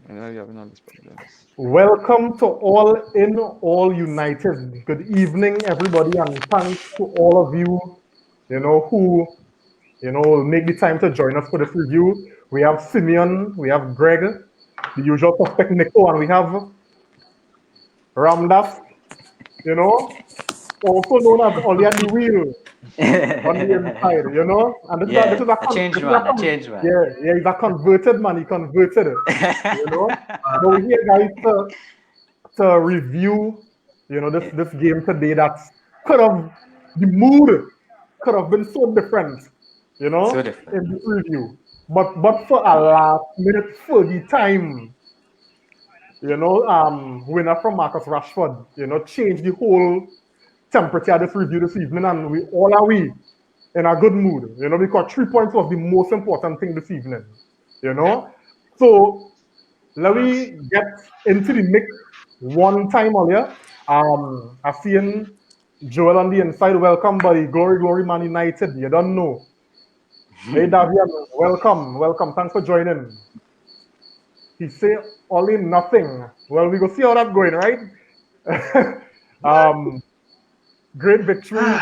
You know, you're having all these problems. Welcome to All In, All United. Good evening, everybody, and thanks to all of you, who, make the time to join us for this review. We have Simeon, we have Greg, the usual suspect Nico, and we have Ramdas, you know, also known as Oli at the wheel on the inside, And this Yeah, is a, a con- changed this is a man, a con- changed man. yeah, yeah, he's a converted man. He converted, you know. But we're here, guys, to review, this Yeah, this game today. That could have the mood could have been so different, so different. in this review. But for a last minute Fergie time, winner from Marcus Rashford, changed the whole temperature of this review this evening, and we in a good mood, because 3 points was the most important thing this evening, you know. So let me get into the mix one time earlier. I've seen Joel on the inside. Welcome, buddy. Glory, glory, Man United. You don't know. Hey, Davian, welcome, welcome. Thanks for joining. He say all in nothing. Well, we go see how that's going, right? um, great victory,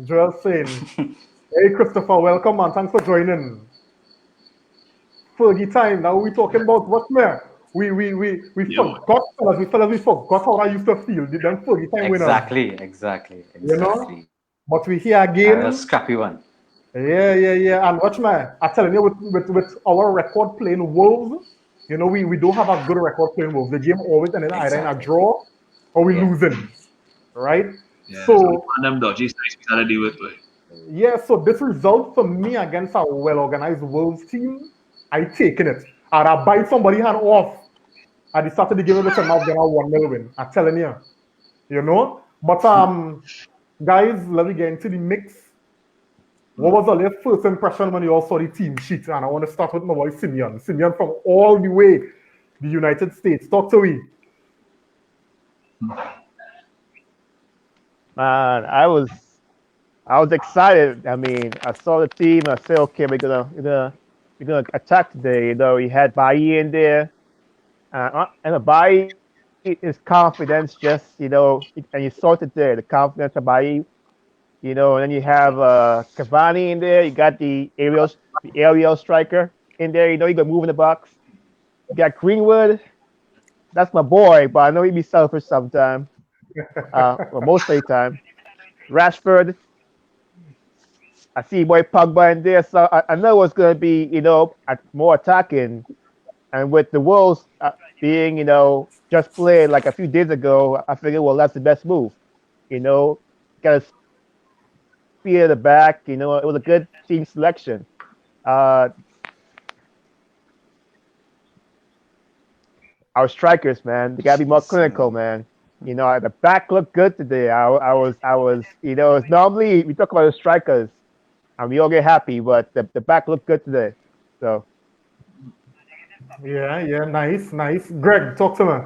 Joel saying. Hey, Christopher, welcome, man. Thanks for joining. Fergie time. Now we talking about what man? We Yo, forgot, fellas, we forgot how I used to feel. The them Fergie time winners, Exactly. you know. But we here A again. scrappy one. Yeah. And watch man, I'm telling you, with our record playing Wolves, we don't have a good record playing Wolves. The game always ended either in a Exactly. draw or we Yeah. losing, right? yeah, so So one of them dodgy strikes we gotta deal with. yeah, so this result for me against a well-organized Wolves team, I taking it. And I bite somebody hand off at the start of the game with some of them a 1-0 win. I'm telling you, But guys, let me get into the mix. What was your first impression when you all saw the team sheet? And I want to start with my boy Simeon. Simeon from all the way the United States. Talk to me. Man, I was excited. I mean, I saw the team. I said, okay, we're gonna attack today. We had Bailly in there, and the Bailly is confidence. And you saw it there, the confidence of Bailly. And then you have Cavani in there. You got the aerial striker in there. You got moving the box. You got Greenwood. That's my boy, but I know he be selfish sometimes. Well, most of the time. Rashford, I see boy Pogba in there, so I know it's going to be, more attacking. And with the Wolves being, just played like a few days ago, I figured, well, that's the best move. Got to speed at the back. It was a good team selection. Uh, our strikers, man, they got to be more Jeez, clinical, man. The back looked good today. It's normally we talk about the strikers and we all get happy, but the back looked good today. So Yeah, nice. Greg, talk to me.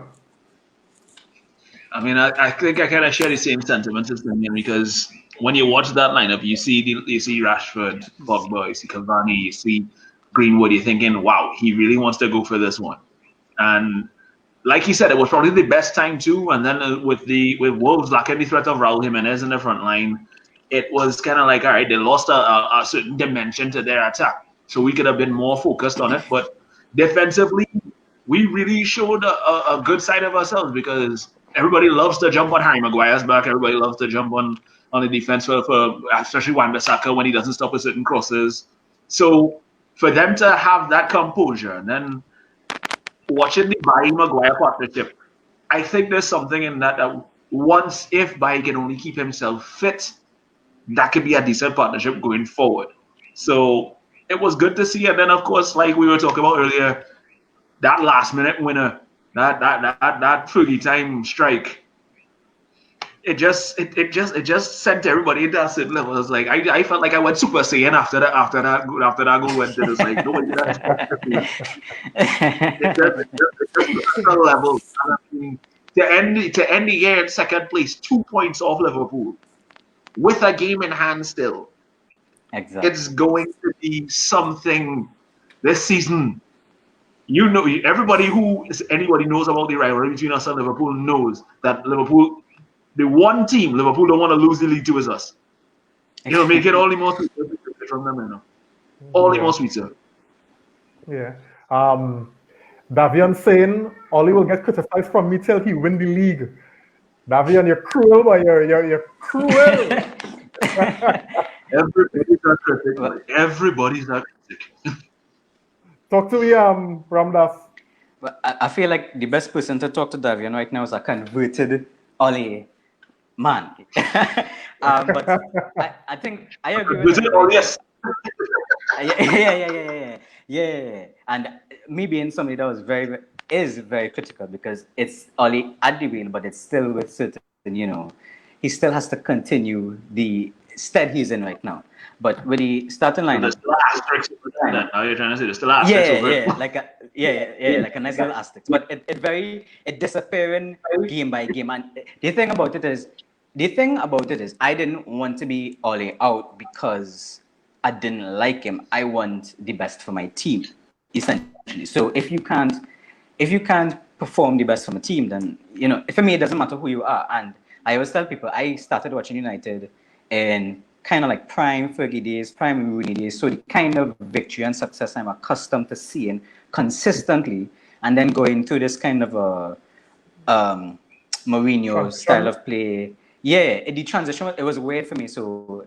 I mean, I think I kind of share the same sentiments as Damien because when you watch that lineup, you see Rashford, Pogba, you see Cavani, you see Greenwood. You're thinking, wow, he really wants to go for this one. And like you said, it was probably the best time too. And then with Wolves lacking the threat of Raul Jimenez in the front line, it was kind of like, all right, they lost a certain dimension to their attack, so we could have been more focused on it. But defensively, we really showed a good side of ourselves because everybody loves to jump on Harry Maguire's back. Everybody loves to jump on the defense for especially Wan-Bissaka when he doesn't stop with certain crosses. So for them to have that composure and then watching the Barry Maguire partnership, I think there's something in that once if Barry can only keep himself fit, that could be a decent partnership going forward. So it was good to see. And then of course, like we were talking about earlier, that last minute winner, that Fergie time strike, it just sent everybody into a certain level. It's like I felt like I went Super Saiyan after that goal went in. It's like nobody could expect to see it. It just took another level. And I mean, to end the year in second place, 2 points off Liverpool, with a game in hand still, it's exactly. going to be something this season. You know, anybody knows about the rivalry between us and Liverpool knows that Liverpool, the one team Liverpool don't want to lose the league to is us. Make it all the more sweeter from them, all the more sweeter. Yeah. Davian saying Ollie will get criticized from me till he win the league. Davian, you're cruel, but you're cruel. Everybody's a critic. Everybody's a critic. Talk to me, Ramdas. But I feel like the best person to talk to Davian right now is a converted Ollie man. But I think I agree with him. Yes. Yeah. And me being somebody that was very critical because it's Ollie at the wheel, but it's still with certain, he still has to continue the stead he's in right now. But with the starting lineup, there's still asterisks. Now you're trying to say there's still asterisks. Like a nice little asterisk. But it disappearing game by game. And the thing about it is, I didn't want to be Ollie out because I didn't like him. I want the best for my team, essentially. So if you can't perform the best from a team, then for me it doesn't matter who you are. And I always tell people I started watching United in kind of like prime Fergie days, prime Rooney days. So the kind of victory and success I'm accustomed to seeing consistently, and then going through this kind of a Mourinho style of play. Yeah, the transition, it was weird for me. So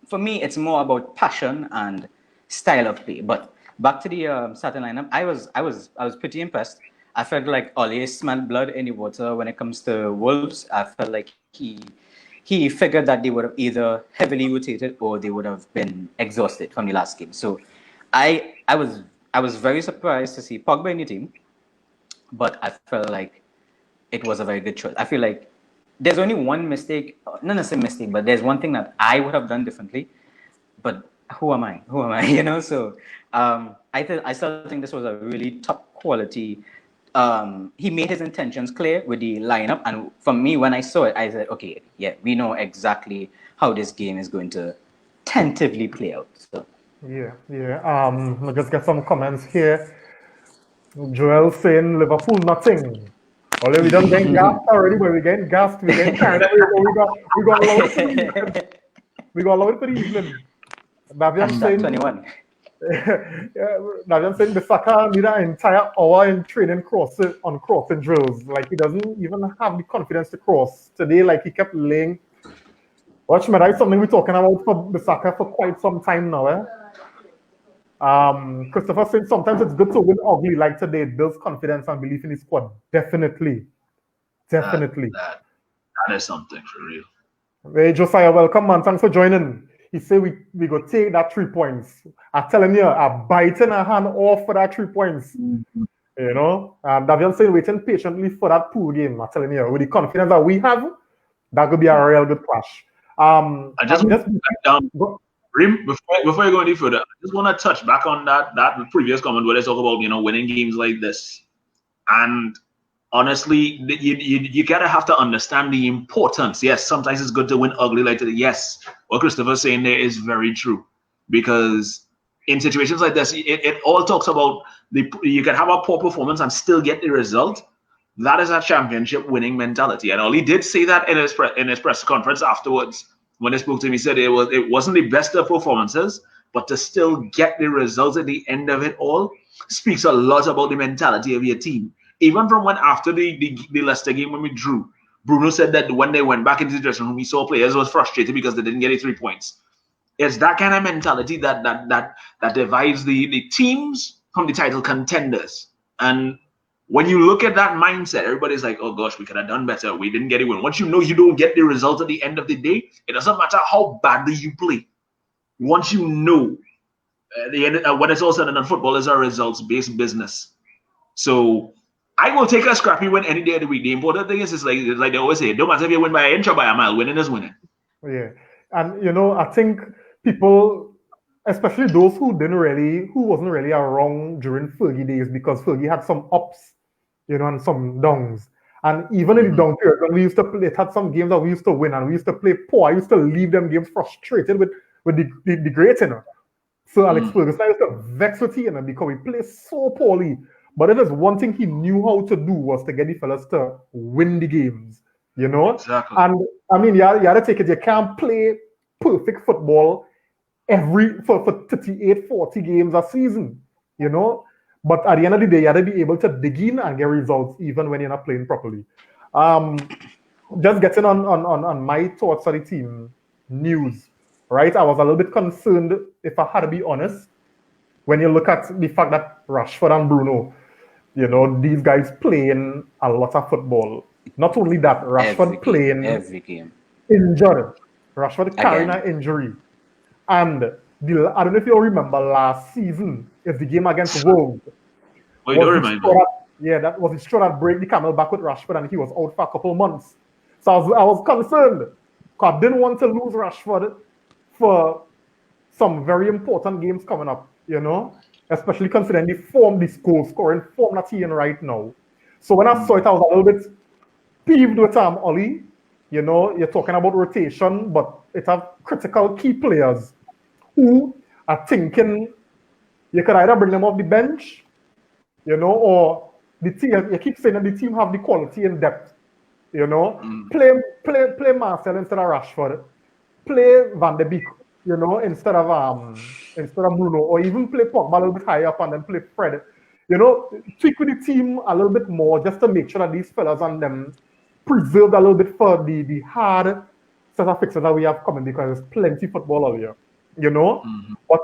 for me, it's more about passion and style of play. But back to the starting lineup, I was pretty impressed. I felt like Ollie smelled blood in the water when it comes to Wolves. I felt like he figured that they would have either heavily rotated or they would have been exhausted from the last game. So I was very surprised to see Pogba in the team, but I felt like it was a very good choice. I feel like there's only one mistake, not necessarily mistake, but there's one thing that I would have done differently. But who am I? So I still think this was a really top quality. He made his intentions clear with the lineup, and for me, when I saw it, I said, okay, yeah, we know exactly how this game is going to tentatively play out. So yeah. I'll just get some comments here. Joel saying Liverpool nothing. Although we don't get gassed already, but we getting gassed. We getting carried away. We got loaded for the evening. We got loaded for the evening. Davian saying 21. Davian saying the Saka need an entire hour in training on crossing drills. Like he doesn't even have the confidence to cross today. Like he kept laying. Watch me, that's something we're talking about for the Saka for quite some time now. Christopher said sometimes it's good to win ugly like today. It builds confidence and belief in the squad. Definitely. That is something for real. Hey, Josiah, welcome, man. Thanks for joining. He said we go take that 3 points. I'm telling you, I'm biting a hand off for that 3 points. Davian saying waiting patiently for that pool game. I'm telling you, with the confidence that we have, that could be a real good clash. Rim, before you go any further, I just want to touch back on that previous comment where they talk about winning games like this. And honestly, you gotta have to understand the importance. Yes, sometimes it's good to win ugly like today. Yes, what Christopher's saying there is very true, because in situations like this, it all talks about you can have a poor performance and still get the result. That is a championship winning mentality, and Ollie did say that in his press conference afterwards. When I spoke to him, he said it wasn't the best of performances, but to still get the results at the end of it all speaks a lot about the mentality of your team. Even from when after the Leicester game when we drew, Bruno said that when they went back into the dressing room, he saw players was frustrated because they didn't get the 3 points. It's that kind of mentality that divides the teams from the title contenders. And when you look at that mindset, everybody's like, oh gosh, we could have done better. We didn't get it win. Once you know you don't get the result at the end of the day, it doesn't matter how badly you play. Once you know, when it's all said and done, football is a results-based business. So I will take a scrappy win any day of the week. The important thing is like they always say, don't matter if you win by an inch or by a mile, winning is winning. Yeah. And I think people, especially those who wasn't really around during Fergie days, because Fergie had some ups, and some downs. And even in the down period, when we used to play, it had some games that we used to win and we used to play poor. I used to leave them games frustrated with the great, So Alex Ferguson, I used to vex with him because we play so poorly. But if there's one thing he knew how to do was to get the fellas to win the games, you know? Exactly. And I mean, you had to take it. You can't play perfect football for 38, 40 games a season, you know? But at the end of the day, you had to be able to dig in and get results even when you're not playing properly. Just getting on my thoughts on the team news, right? I was a little bit concerned, if I had to be honest, when you look at the fact that Rashford and Bruno, you know, these guys playing a lot of football. Not only that, Rashford playing every game injured. Rashford carrying an injury. And I don't know if you remember last season, it's the game against Wolves. Oh, you don't remember? Yeah, that was the straw that break the camel back with Rashford, and he was out for a couple of months. So I was concerned because I didn't want to lose Rashford for some very important games coming up, you know, especially considering the goal scoring form that he in right now. So when I saw it, I was a little bit peeved with Ollie. You know, you're talking about rotation, but it have critical key players who are thinking you could either bring them off the bench, you know, or the team. You keep saying that the team have the quality and depth, you know. Play Marcel instead of Rashford. Play Van de Beek, you know, instead of Bruno, or even play Pogba a little bit higher up and then play Fred. You know, tweak with the team a little bit more just to make sure that these fellas and them preserved a little bit for the hard set of fixes that we have coming, because there's plenty football out here, you know. But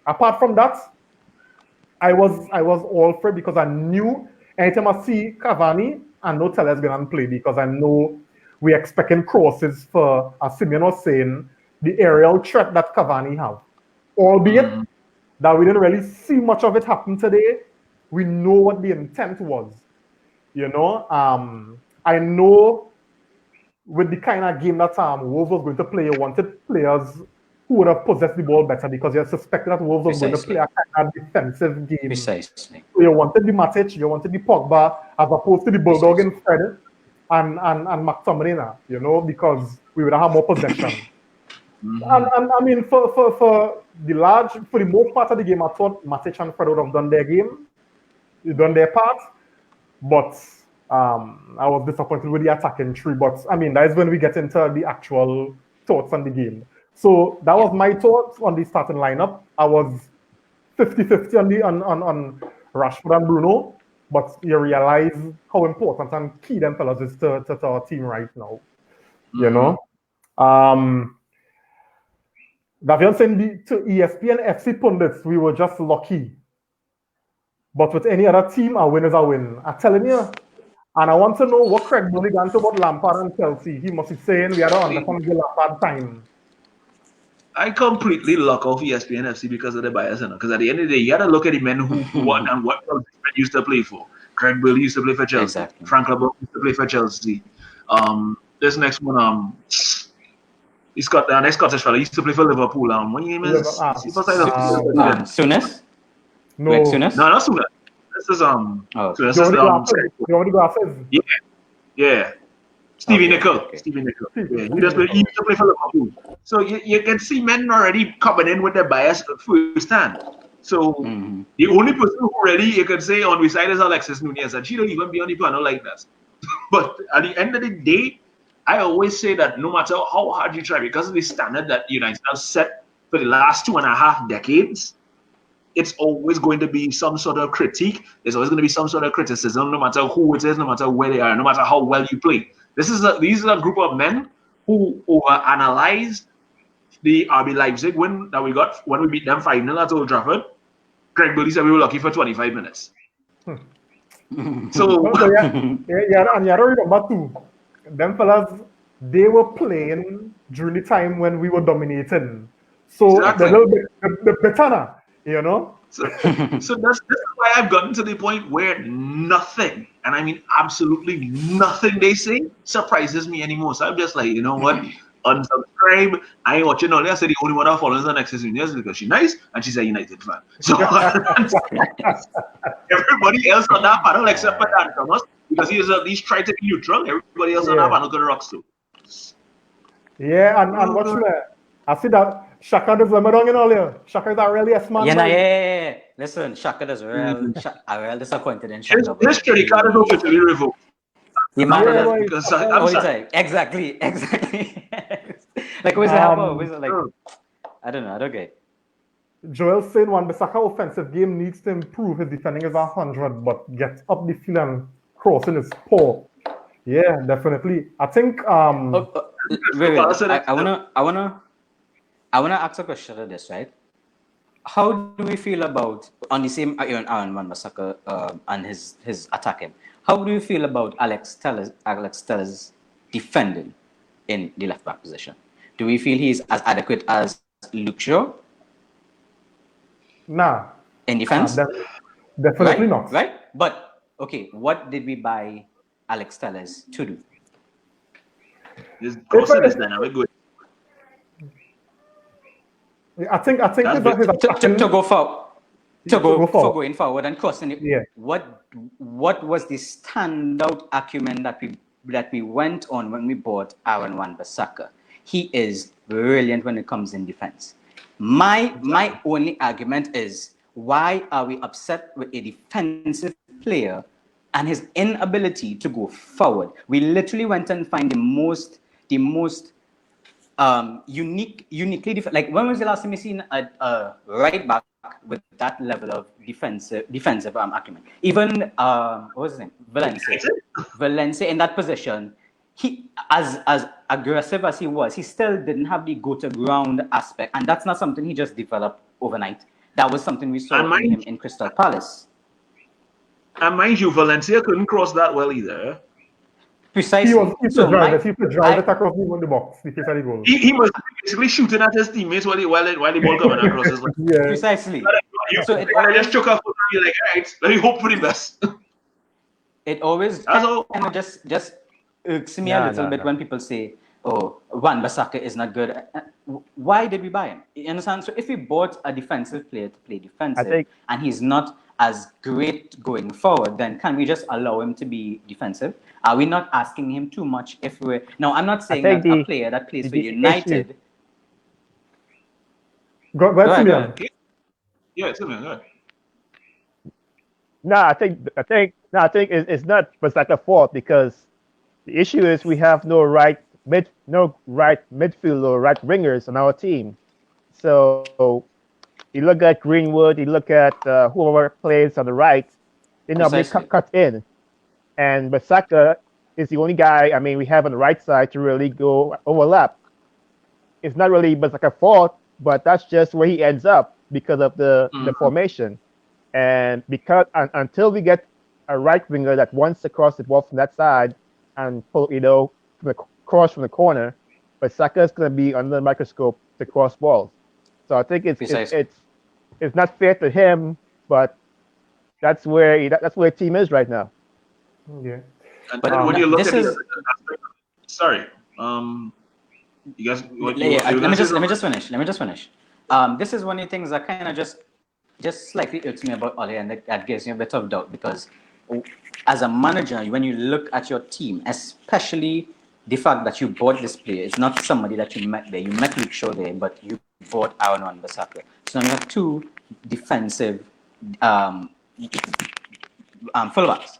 apart from that, I was all for it because I knew anytime I see Cavani, I know Tellez gonna play, because I know we're expecting crosses for, as Simeon was saying, the aerial threat that Cavani have. Albeit that we didn't really see much of it happen today, we know what the intent was. You know, I know with the kind of game that Wolves was going to play, you wanted players who would have possessed the ball better, because you suspected that Wolves was going to play a kind of defensive game. Precisely. So you wanted the Matic, you wanted the Pogba, as opposed to the Bulldog and Fred and McTominay, you know, because we would have more possession. And I mean, for the most part of the game, I thought Matic and Fred would have done their game, done their part, but I was disappointed with the attacking tree. But I mean, that is when we get into the actual thoughts on the game. So that was my thoughts on the starting lineup. I was 50-50 on Rashford and Bruno, but you realize how important and key them fellas is to our team right now. You know? Davian saying to ESPN FC pundits, we were just lucky. But with any other team, a win is a win. I'm telling you. And I want to know what Craig Bully got about Lampard and Chelsea. He must be saying we had to understand the Lampard time. I completely lock off ESPN FC because of the bias, because at the end of the day, you got to look at the men who won and what used to play for. Craig Bully used to play for Chelsea. Exactly. Frank Lampard used to play for Chelsea. This next one, he's got the next Scottish fellow. He used to play for Liverpool. What name is? Souness? No. Like Souness? No, not Souness. This is Souness Jody Glasses. Yeah. Stevie Nicol. Okay. Stevie Nicol. Yeah, he used to play for Liverpool. So you can see men already coming in with their bias firsthand. So the only person who really you could say on his side is Alexis Nunez, and she don't even be on the panel like that. But at the end of the day, I always say that no matter how hard you try, because of the standard that United have set for the last 2.5 decades, it's always going to be some sort of critique. There's always going to be some sort of criticism, no matter who it is, no matter where they are, no matter how well you play. These are a group of men who overanalyzed the RB Leipzig win that we got when we beat them 5-0 at Old Trafford. Craig Bully said we were lucky for 25 minutes. So and you gotta remember too, them fellas, they were playing during the time when we were dominating. So exactly. they're a little bit better, you know? So that's why I've gotten to the point where nothing, and I mean absolutely nothing they say surprises me anymore. So I'm just like, you know what? Unsubscribe. I ain't watching all. I said the only one that follows the next season is because she's nice and she's a United fan. So everybody else on that panel except for Dan Thomas, because he's trying to be neutral. Everybody else on that panel gonna rock too. Yeah, and what should I see that Shaka does let me down in all here. Shaka is a really S-man. Yeah. Listen, Shaka does real. I'm real disappointed in Shaka. His credit card is officially revoked. The man Yeah, does- boy. Because I'm all the sorry. time. Exactly. Like, what's happening? Like, I don't know. I don't get it. Joel said Wan-Bissaka offensive game needs to improve. His defending is 100, but gets up the field and crossing is poor. Yeah, definitely. I think Wait. I wanna ask a question on this, right? How do we feel about on the same Aaron Wan-Bissaka and his attacking? How do you feel about Alex Tellers defending in the left back position? Do we feel he's as adequate as Luke Shaw nah, in defense? definitely not. Right? But okay, what did we buy Alex Tellers to do? His crossing is dynamic good. I think his attacking, To go forward. For going forward and crossing it. Yeah. What was the standout acumen that we went on when we bought Aaron Wan-Bissaka? He is brilliant when it comes in defense. My only argument is, why are we upset with a defensive player and his inability to go forward? We literally went and find the most uniquely like, when was the last time you seen a right back with that level of defensive acumen? Even what was his name? Valencia in that position, he as aggressive as he was, he still didn't have the go to ground aspect, and that's not something he just developed overnight. That was something we saw in him in Crystal Palace. And mind you, Valencia couldn't cross that well either. He Precisely. could drive it across the box. He was basically shooting at his teammates while the ball coming across his leg. Yeah. Precisely. So it I just took off and you're like, all right, let me hope for the best. It always kind of just irks me a little bit when people say, "Oh, Wan-Bissaka is not good." Why did we buy him? You understand? So if we bought a defensive player to play defensive, and he's not as great going forward, then can we just allow him to be defensive? Are we not asking him too much? If we're no, I'm not saying that a player that plays for United. Go ahead, Simeon. Yeah, Simeon, go ahead. No, I think it's not Bissaka's fault, because the issue is we have no right midfield or right wingers on our team. So you look at Greenwood, you look at whoever plays on the right, they normally cut in. And Bissaka is the only guy, we have on the right side to really go overlap. It's not really Bissaka's fault, but that's just where he ends up because of the formation. And because until we get a right winger that wants to cross the ball from that side and pull, cross from the corner, Bissaka is going to be under the microscope to cross balls. So I think it's not fair to him, but that's where the team is right now. Yeah. But when you look at the sorry, you guys. Let me just finish. This is one of the things that kind of just slightly irks me about Ole, and that gives me a bit of doubt, because as a manager, when you look at your team, especially the fact that you bought this player, it's not somebody that you met there. You met Luke Shaw there, but you bought Aaron Wan-Bissaka. So now you have two defensive fullbacks,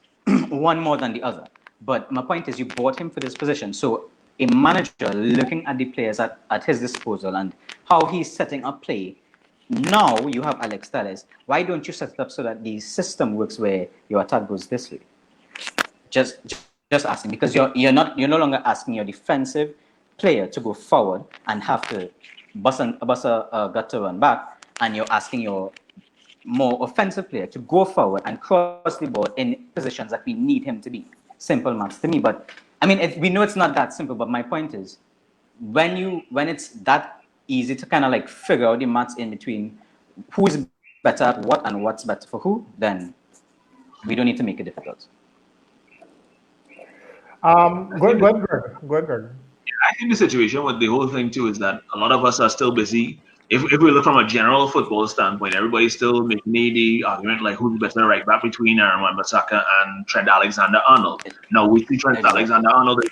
one more than the other. But my point is, you bought him for this position. So a manager looking at the players at his disposal and how he's setting up play, now you have Alex Telles. Why don't you set it up so that the system works where your attack goes this way? Just asking, because you're no longer asking your defensive player to go forward and have to bust a gut to run back, and you're asking your more offensive player to go forward and cross the ball in positions that we need him to be. Simple maths to me, but we know it's not that simple. But my point is, when it's that easy to kind of like figure out the maths in between who's better at what and what's better for who, then we don't need to make it difficult. Go ahead, Greg. I think the situation with the whole thing too is that a lot of us are still busy. If we look from a general football standpoint, everybody's still making the argument like who's better right back between Aaron Wan-Bissaka and Trent Alexander-Arnold. Now we see Trent Alexander-Arnold is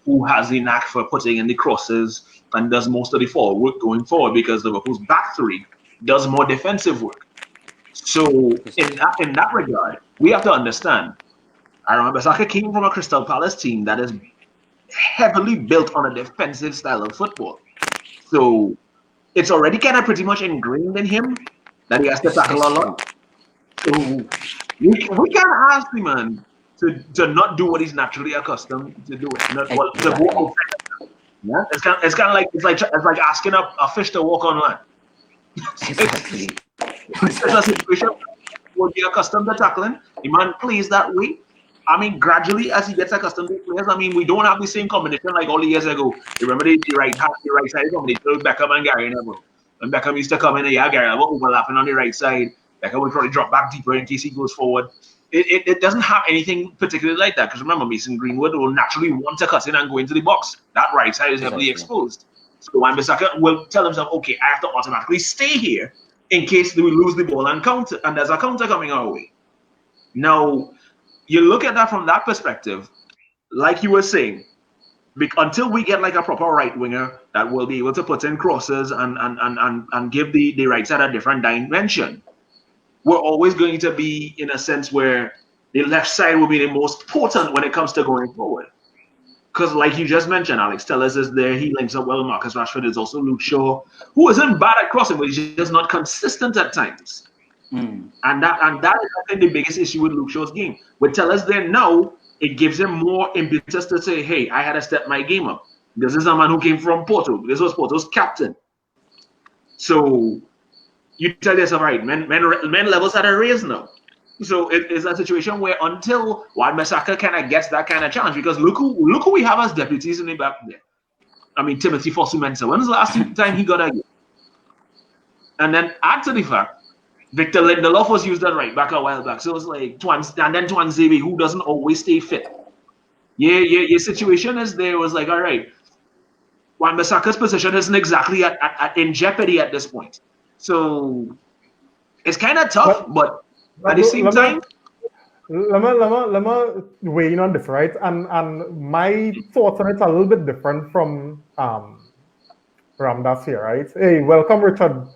who has the knack for putting in the crosses and does most of the forward work going forward, because Liverpool's back three does more defensive work. So in that regard, we have to understand. I remember Saka came from a Crystal Palace team that is heavily built on a defensive style of football. So it's already kind of pretty much ingrained in him that he has to tackle a lot. So we can't ask the man to not do what he's naturally accustomed to doing. To go outside. Yeah? It's kind of like asking a fish to walk on land. Exactly. It's a situation where be accustomed to tackling. The man plays that way. I mean, gradually as he gets accustomed to players, I mean, we don't have the same combination like all the years ago. You remember the right side combination, Beckham and Gary Neville. When Beckham used to come in, Gary Neville overlapping on the right side. Beckham would probably drop back deeper in case he goes forward. It doesn't have anything particularly like that, because remember, Mason Greenwood will naturally want to cut in and go into the box. That right side is heavily exposed. So Wan-Bissaka will tell himself, okay, I have to automatically stay here in case we lose the ball and counter, and there's a counter coming our way. Now, you look at that from that perspective, like you were saying, until we get like a proper right winger that will be able to put in crosses and give the right side a different dimension, we're always going to be in a sense where the left side will be the most potent when it comes to going forward. Because like you just mentioned, Alex Telles is there. He links up well with Marcus Rashford. There's also Luke Shaw, who isn't bad at crossing, but he's just not consistent at times. And that is, I think, the biggest issue with Luke Shaw's game. With Telles there now, it gives him more impetus to say, hey, I had to step my game up. This is a man who came from Porto. This was Porto's captain. So you tell yourself, right, men levels at a raise now. So it is a situation where until Wan-Bissaka kind of gets that kind of challenge, because look who we have as deputies in the back there. I mean, Timothy Fosu-Mensah. When's the last time he got a game? And then add to the fact, Victor Lindelof was used at right back a while back. So it was like Tuanzebe, who doesn't always stay fit. Your situation is there. It was like, all right, Wan-Bissaka's position isn't exactly in jeopardy at this point. So it's kind of tough, but at the same time, let me weigh in on this, right? And my thoughts on it are a little bit different from Ramdas here, right? Hey, welcome, Richard.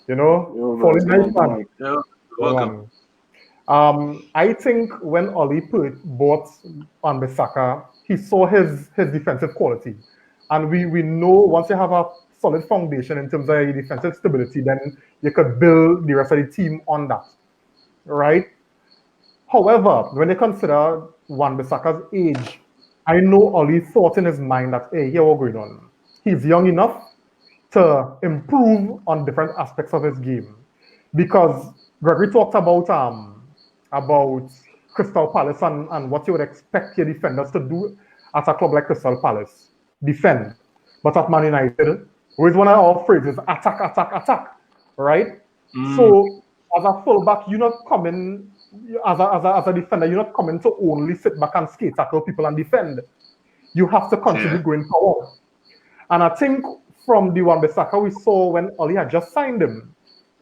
You know, falling nice man. welcome. I think when Oli bought Wan-Bissaka, he saw his defensive quality, and we know once you have a solid foundation in terms of your defensive stability, then you could build the rest of the team on that, right? However, when you consider Wan-Bissaka's age, I know Oli thought in his mind that, hey, here what's going on. He's young enough to improve on different aspects of his game. Because Gregory talked about Crystal Palace and what you would expect your defenders to do at a club like Crystal Palace. Defend. But at Man United, with one of our phrases, attack, right? So as a fullback, you're not coming, as a defender, you're not coming to only sit back and skate, tackle people and defend. You have to contribute going forward. And I think from the Wan-Bissaka we saw when Oli had just signed him,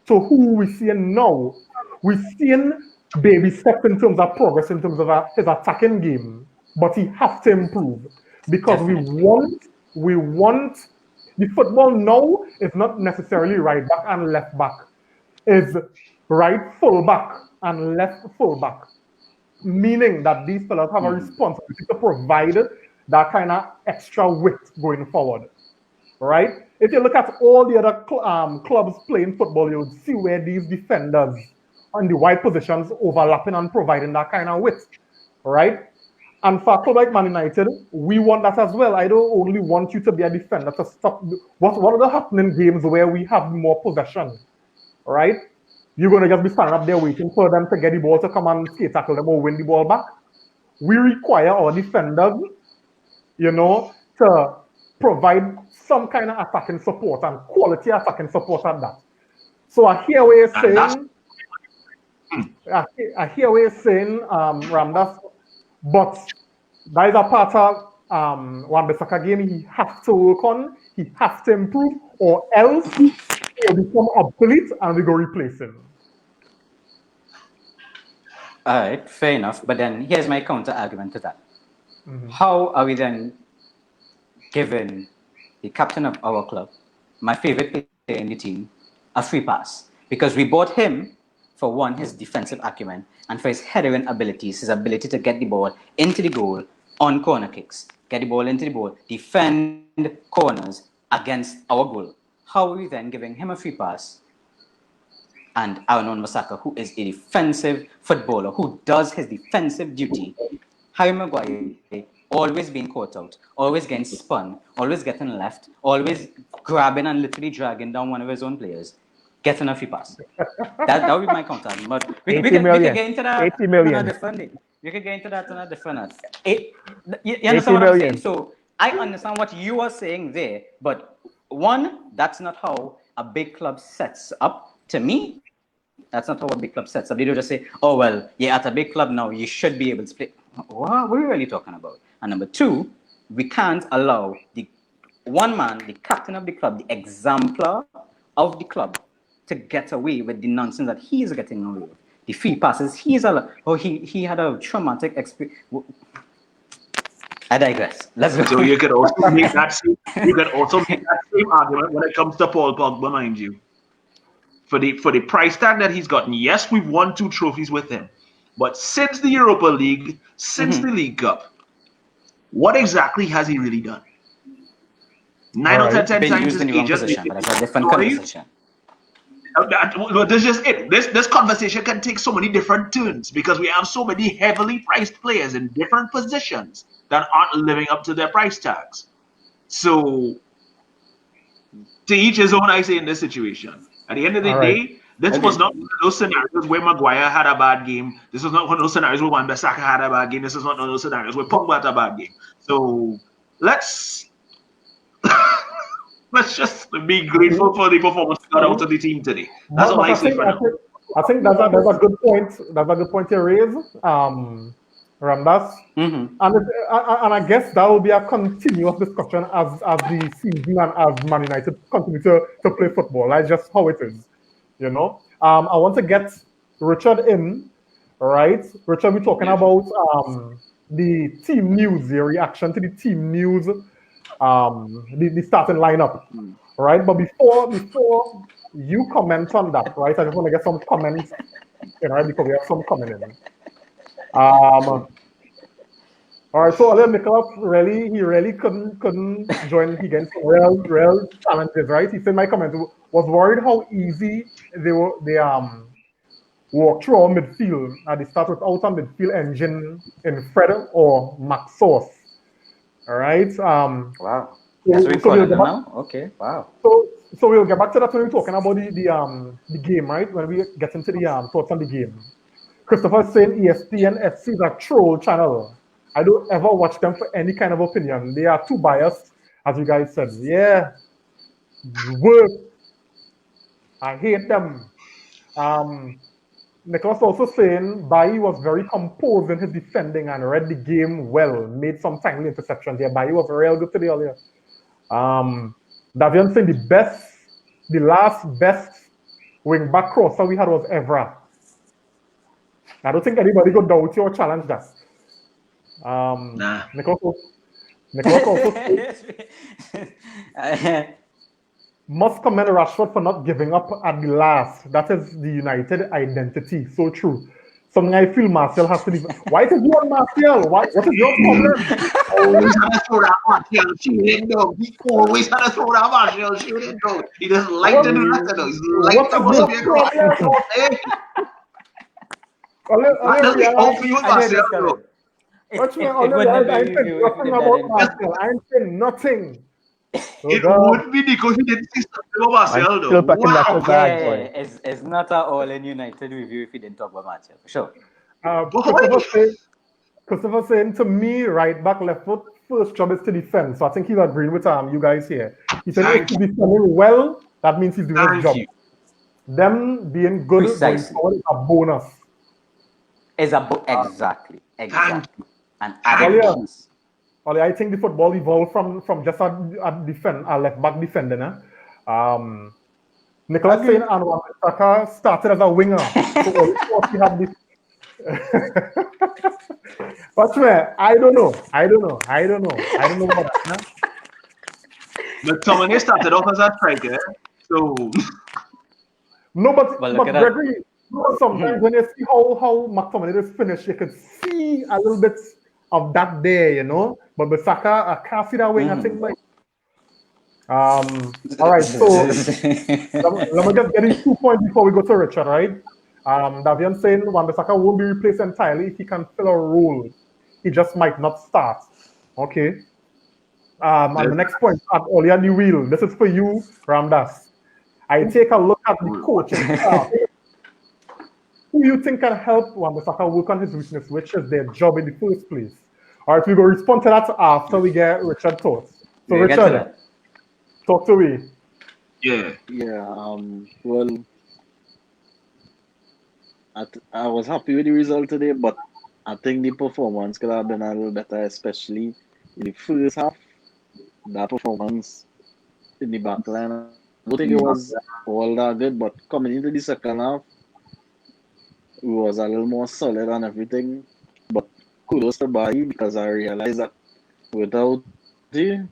to who we're seeing now, we're seeing baby steps in terms of progress, in terms of his attacking game, but he has to improve. Because we want the football now is not necessarily right back and left back. It's right full back and left full back. Meaning that these fellas have a responsibility to provide that kind of extra width going forward. Right? If you look at all the other clubs playing football, you'll see where these defenders on the wide positions overlapping and providing that kind of width. Right? And for a club like Man United, we want that as well. I don't only want you to be a defender to stop. What are the happening games where we have more possession? Right? You're going to just be standing up there waiting for them to get the ball to come and skate tackle them or win the ball back. We require our defenders, to provide some kind of attacking support and quality attacking support at that. So I hear what you're saying. I hear what you're saying, Ramdas. But that is a part of Wan-Bissaka game he has to work on, he has to improve, or else he'll become obsolete and we go replace him. All right, fair enough. But then here's my counter argument to that. How are we then given the captain of our club, my favorite player in the team, a free pass. Because we bought him for one, his defensive acumen, and for his headering abilities, his ability to get the ball into the goal on corner kicks, get the ball into the ball, defend corners against our goal. How are we then giving him a free pass? And Aaron Wan-Bissaka, who is a defensive footballer, who does his defensive duty, Harry Maguire always being caught out, always getting spun, always getting left, always grabbing and literally dragging down one of his own players, getting a free pass. That would be my counter. But we can get into that 80 million. on a different day. We can get into that on a different day. You understand what I'm saying? So I understand what you are saying there, but one, that's not how a big club sets up. To me, that's not how a big club sets up. They don't just say, oh, well, you're at a big club now, you should be able to play. What are we really talking about? And number two, we can't allow the one man, the captain of the club, the exemplar of the club, to get away with the nonsense that he is getting away with. The free passes, he had a traumatic experience. I digress. Let's go. So you could also make that same argument when it comes to Paul Pogba, mind you. For the price tag that he's gotten, yes, we've won 2 trophies with him. But since the Europa League, since the League Cup, what exactly has he really done? 9 or 10 times in the wrong position, but that's a different conversation. This is just it. This conversation can take so many different turns because we have so many heavily priced players in different positions that aren't living up to their price tags. So, to each his own, I say, in this situation. At the end of the day, this was not one of those scenarios where Maguire had a bad game. This was not one of those scenarios where Wan-Bissaka had a bad game. This is not one of those scenarios where Pogba had a bad game. So, let's just be grateful for the performance got out of the team today. That's all I say for now. I think that's a good point. That's a good point to raise, Ramdas. And I guess that will be a continuous discussion as the season and as Man United continue to play football. That's just how it is, you know. I want to get Richard in, right? Richard, we're talking about the team news, your reaction to the team news. The starting lineup, right? But before you comment on that, right? I just want to get some comments, right? Because we have some coming in. All right, so Nicholas he really couldn't join against real challenges, right? He said my comment was worried how easy they walk through our midfield at the start without a midfield engine in Fred or Max Sauce. All right. Wow. That's what we'll now? Okay. Wow. So we'll get back to that when we're talking about the game, right? When we get into the thoughts on the game. Christopher is saying ESPN FC is a troll channel. I don't ever watch them for any kind of opinion. They are too biased, as you guys said. Yeah. Work. I hate them. Nicholas also saying Bailly was very composed in his defending and read the game well, made some timely interceptions there. Bailly was real good today earlier. Davian saying the last best wing back crosser we had was Evra. I don't think anybody could doubt you or challenge that. Nah. Nicholas also said, must commend Rashford for not giving up at the last. That is the United identity. So true. Something I feel Martial has to leave. Why is you on Martial? What is your problem? Always had to throw that Martial shooting dog. He always had to throw that Martial shooting dog. He doesn't like to do that though. He's like to go be a problem. I'm saying nothing. It would be because he didn't see something about Martial though. Wow. It's not at all in United review if he didn't talk about Martial, for sure. Christopher saying to me, right back, left foot, first job is to defend. So I think he's agreeing with you guys here. He said if he's defending well, that means he's doing his job. Them being good is a bonus. Exactly. And I think the football evolved from just a left back defender. Nicholas saying and Wan-Bissaka started as a winger. So he had this. But man, I don't know about that. McTominay started off as a striker, so No, but Well, look at that. Gregory, sometimes when you see how McTominay is finished, you can see a little bit of that there, you know. But Bissaka, I can't see that wing. I think like all right, so let me just get these 2 points before we go to Richard, right? Davian saying Wan-Bissaka won't be replaced entirely if he can fill a role. He just might not start. Okay. And the next point, at Oli and the wheel. This is for you, Ramdas. I take a look at the coaching staff. Who you think can help Wan-Bissaka work on his weakness, which is their job in the first place? All right, we go respond to that after we get Richard thoughts. So Richard, talk to me. yeah. Well, I was happy with the result today, but I think the performance could have been a little better, especially in the first half. That performance in the back line, I don't think it was all that good, but coming into the second half, it was a little more solid and everything. But kudos to Bailly, because I realized that without him,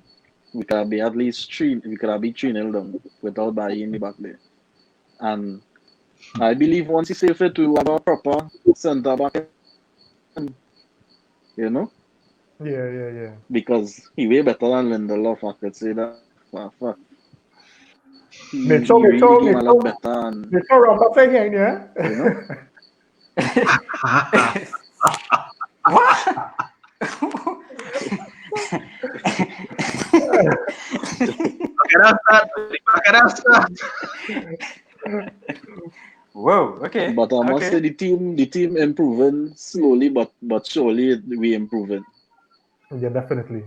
we could be at least 3-0 down without Bailly in the back there. And I believe once he's safe to have a proper centre back, you know? Yeah. Because he way better than Lindelof, I could say that. Fuck. He Me too, really game a lot better, and Me too, Ramdas saying, yeah. you know. Whoa. Okay. But I must say the team improving slowly, but surely we improving. Yeah, definitely.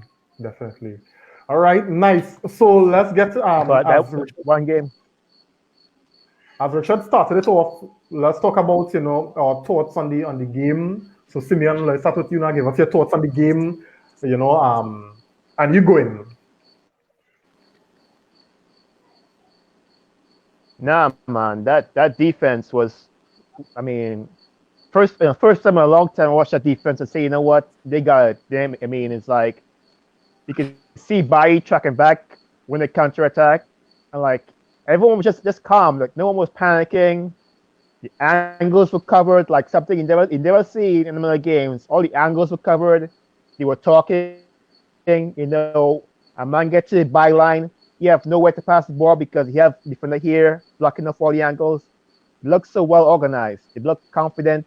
All right, nice. So let's get But that was one game. as Richard started it off. Let's talk about our thoughts on the game. So Simeon, let's start with you now. Give us your thoughts on the game. And you go in. Nah, man, that defense was, I mean, first time in a long time I watched that defense and say, you know what, they got it. Damn, I mean, it's like you can see Bailly tracking back when they counterattack, and like everyone was just calm, like no one was panicking. The angles were covered, like something you never see in the games. All the angles were covered. They were talking, a man gets to the byline. You have nowhere to pass the ball because you have defender here blocking off all the angles. It looked so well organized. It looked confident.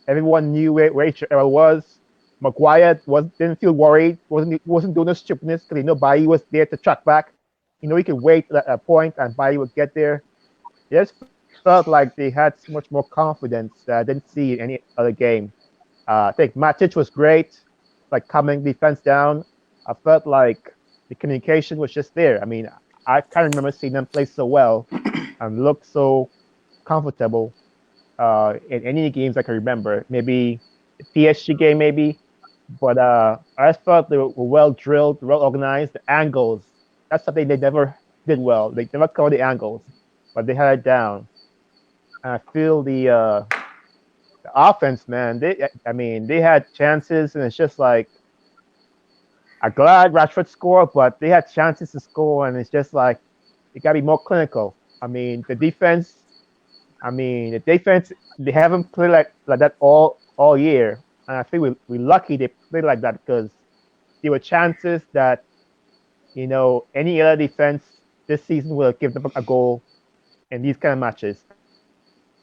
Everyone knew where each other was. Maguire didn't feel worried. wasn't doing no stupidness because Bailly was there to track back. He could wait at a point and Bailly would get there. It just felt like they had so much more confidence that I didn't see in any other game. I think Matic was great, like calming defense down. I felt like the communication was just there. I mean, I can't remember seeing them play so well and look so comfortable in any games I can remember. Maybe the PSG game, maybe. But I felt they were well drilled, well organized. The angles, that's something they never did well. They never covered the angles, but they had it down. And I feel the offense, man, they had chances, and it's just like, I'm glad Rashford scored, but they had chances to score, and it's just like, it got to be more clinical. I mean, the defense, they haven't played like that all year. And I think we're lucky they played like that because there were chances that, any other defense this season will give them a goal in these kind of matches.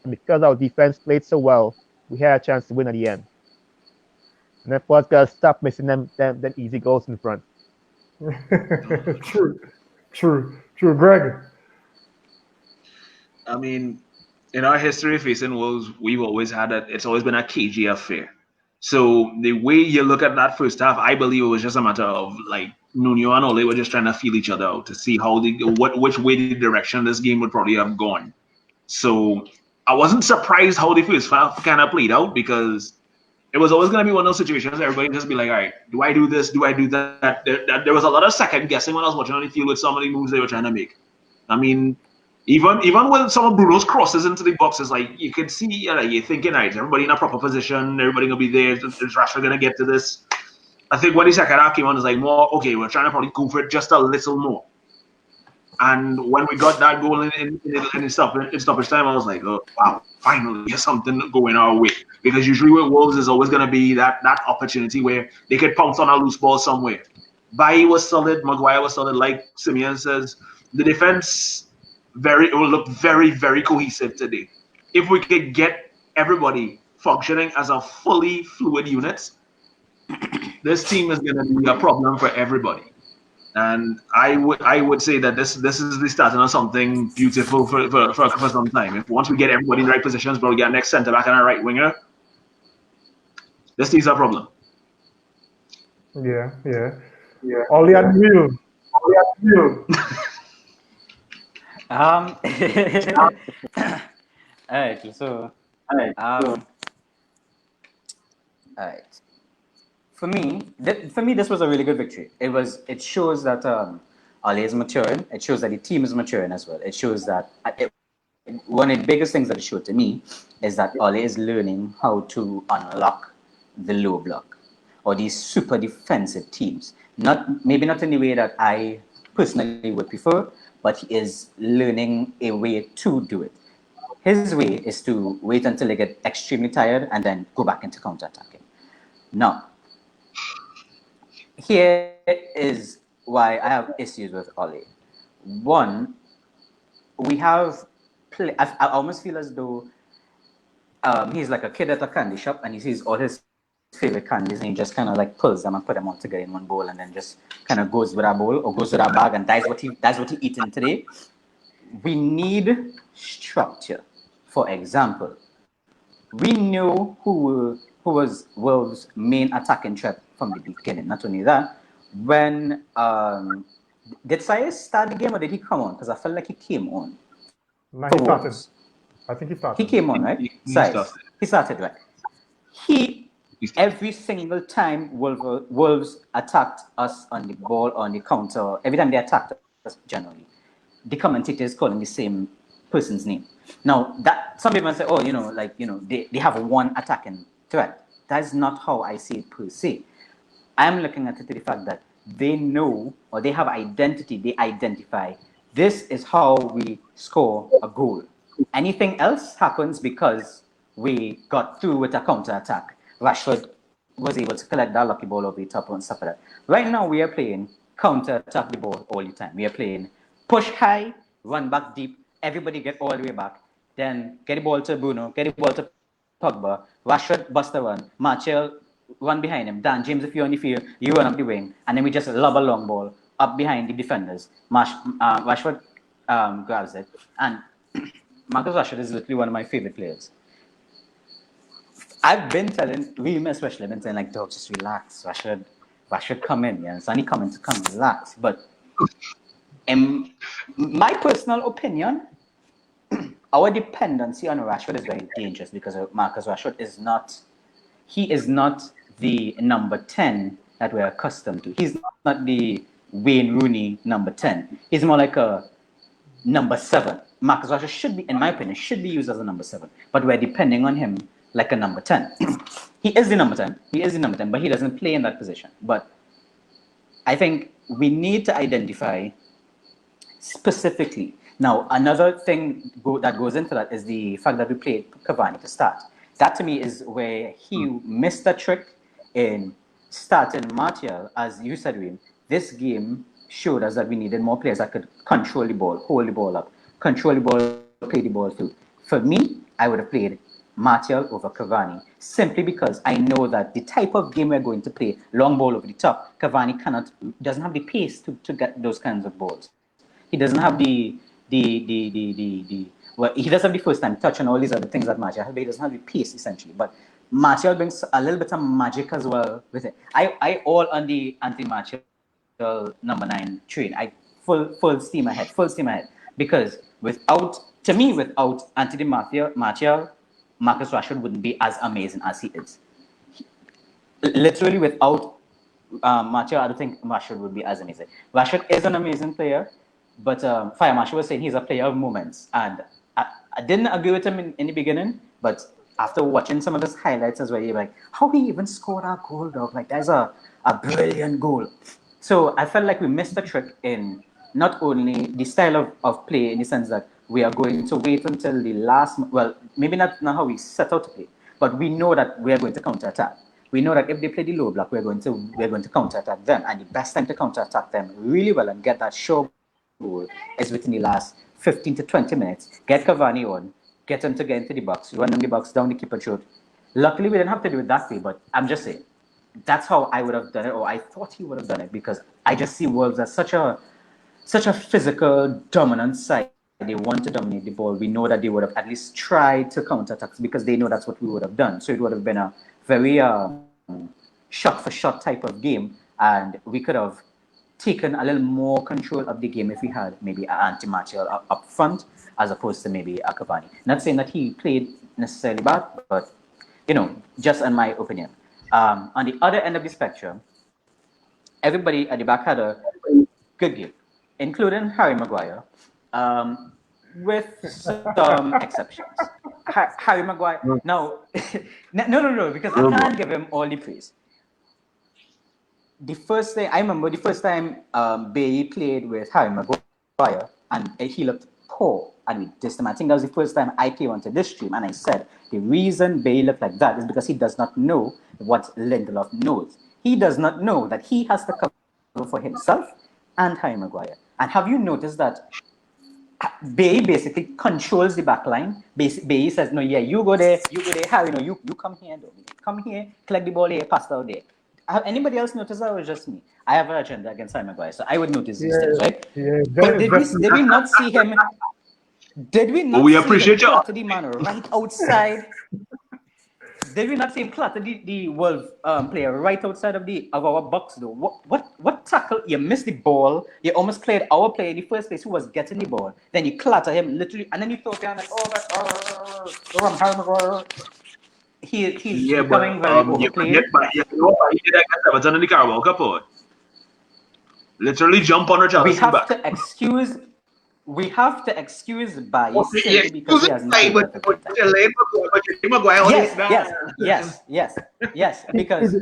And because our defense played so well, we had a chance to win at the end. And then plus got to stop missing them easy goals in front. True. Greg. I mean, in our history facing Wolves, we've always had it's always been a cagey affair. So the way you look at that first half, I believe it was just a matter of like Nuno and Ole were just trying to feel each other out to see which way the direction this game would probably have gone. So I wasn't surprised how the first half kind of played out because it was always going to be one of those situations where everybody just be like, all right, do I do this? Do I do that? There was a lot of second guessing when I was watching on the field with some of the moves they were trying to make. I mean, even with some of Bruno's crosses into the boxes, like you could see, you're thinking, all right, everybody in a proper position, everybody going to be there. Is Rashford going to get to this? I think when the second half came on, it's like more, okay, we're trying to probably go for it just a little more. And when we got that goal in stoppage time, I was like, oh, wow, finally, there's something going our way. Because usually with Wolves, there's always going to be that opportunity where they could pounce on a loose ball somewhere. Bailly was solid. Maguire was solid. Like Simeon says, the defense will look very, very cohesive today. If we could get everybody functioning as a fully fluid unit, this team is going to be a problem for everybody. And I would say that this is the starting of something beautiful for some time. If once we get everybody in the right positions, but we get next centre back and a right winger, this team's a problem. Yeah. All the wheel. All right. So, all right. For me, this was a really good victory. It shows that Ole is maturing. It shows that the team is maturing as well. It shows that one of the biggest things that it showed to me is that Ole is learning how to unlock the low block or these super defensive teams. Maybe not in the way that I personally would prefer, but he is learning a way to do it. His way is to wait until they get extremely tired and then go back into counter-attacking. Now, here is why I have issues with Ole. One, we have I almost feel as though he's like a kid at a candy shop and he sees all his favorite candies and he just kind of like pulls them and put them all together in one bowl and then just kind of goes with a bowl or goes with a bag and that's what he eating today. We need structure. For example, we knew who was Wolves' main attacking threat from the beginning. Not only that, when did Sayes start the game or did he come on? Because I felt like he came on. No, he started. I think he started. He came on, right? He started, right? Every single time Wolves attacked us on the ball, on the counter, every time they attacked us generally, the commentator is calling the same person's name. Now, that some people say, they have one attacking threat. That's not how I see it per se. I'm looking at it to the fact that they know or they have identity, they identify this is how we score a goal. Anything else happens because we got through with a counter-attack. Rashford was able to collect that lucky ball over the top and stuff like that. Right now, we are playing counter-attack the ball all the time. We are playing push high, run back deep, everybody get all the way back, then get the ball to Bruno, get the ball to Pogba, Rashford bust a run, Martial run behind him, Dan James, if you're on the field, you run up the wing, and then we just lob a long ball up behind the defenders. Rashford grabs it, and Marcus Rashford is literally one of my favorite players. I've been telling Reem especially, I've been saying like, dog, just relax. Rashford come in, yeah, it's only coming to come relax. But in my personal opinion, our dependency on Rashford is very dangerous because Marcus Rashford is not the number 10 that we're accustomed to. He's not the Wayne Rooney number 10. He's more like a number 7. Marcus Rashford should be, in my opinion, should be used as a number 7. But we're depending on him like a number 10. He is the number 10. He is the number 10, but he doesn't play in that position. But I think we need to identify specifically. Now, another thing that goes into that is the fact that we played Cavani to start. That to me is where he missed the trick in starting Martial. As you said, Reem, this game showed us that we needed more players that could control the ball, hold the ball up, control the ball, play the ball through. For me, I would have played Martial over Cavani, simply because I know that the type of game we're going to play, long ball over the top, Cavani doesn't have the pace to get those kinds of balls. He doesn't have he does have the first time touch and all these other things that Martial has, but he doesn't have the pace essentially. But Martial brings a little bit of magic as well with it. I all on the anti-Martial number 9 train. I full steam ahead, because without Anthony Martial, Marcus Rashford wouldn't be as amazing as he is. Literally without Martial, I don't think Rashford would be as amazing. Rashford is an amazing player, but Fire Marshall was saying he's a player of moments, and I didn't agree with him in the beginning, but after watching some of his highlights as well, you're like, how he even scored a goal, dog? Like, that's a brilliant goal. So I felt like we missed the trick in not only the style of play in the sense that we are going to wait until the last, well, maybe not how we set out to play, but we know that we are going to counter-attack. We know that if they play the low block, we're going to counter-attack them, and the best time to counter-attack them really well and get that sure goal is within the last 15 to 20 minutes. Get Cavani on, get him to get into the box, run in the box, down the keeper throat. Luckily, we didn't have to do it that way, but I'm just saying, that's how I would have done it, or I thought he would have done it, because I just see Wolves as such a physical, dominant side. They want to dominate the ball. We know that they would have at least tried to counter-attack because they know that's what we would have done. So it would have been a very shot-for-shot type of game, and we could have taken a little more control of the game if we had maybe an anti-Martial up front as opposed to maybe a Cavani. Not saying that he played necessarily bad, but, just in my opinion. On the other end of the spectrum, everybody at the back had a good game, including Harry Maguire, with some exceptions. Harry Maguire, no, because I can't give him all the praise. I remember the first time Bailly played with Harry Maguire, and he looked poor, and we dissed him. I think that was the first time I came onto this stream, and I said the reason Bailly looked like that is because he does not know what Lindelof knows. He does not know that he has to cover for himself and Harry Maguire. And have you noticed that Bailly basically controls the back line? Bailly says, no, yeah, you go there, Harry, no, you come here, come here, collect the ball here, pass out there. Have anybody else noticed that, or just me? I have an agenda against Harry Maguire, so I would notice these things, right? Yeah, but did we not see him? Did we not we appreciate see him clatter the man right outside? Did we not see him clatter the Wolves player right outside of our box though? What tackle? You missed the ball. You almost cleared our player in the first place who was getting the ball. Then you clatter him literally, and then you throw down like, Harry Maguire. He's becoming very overplayed. He did that against Everton in the Carabao Cup. Literally jump on Richarlison. We have to excuse Bailly simply because he hasn't played. Yes. Because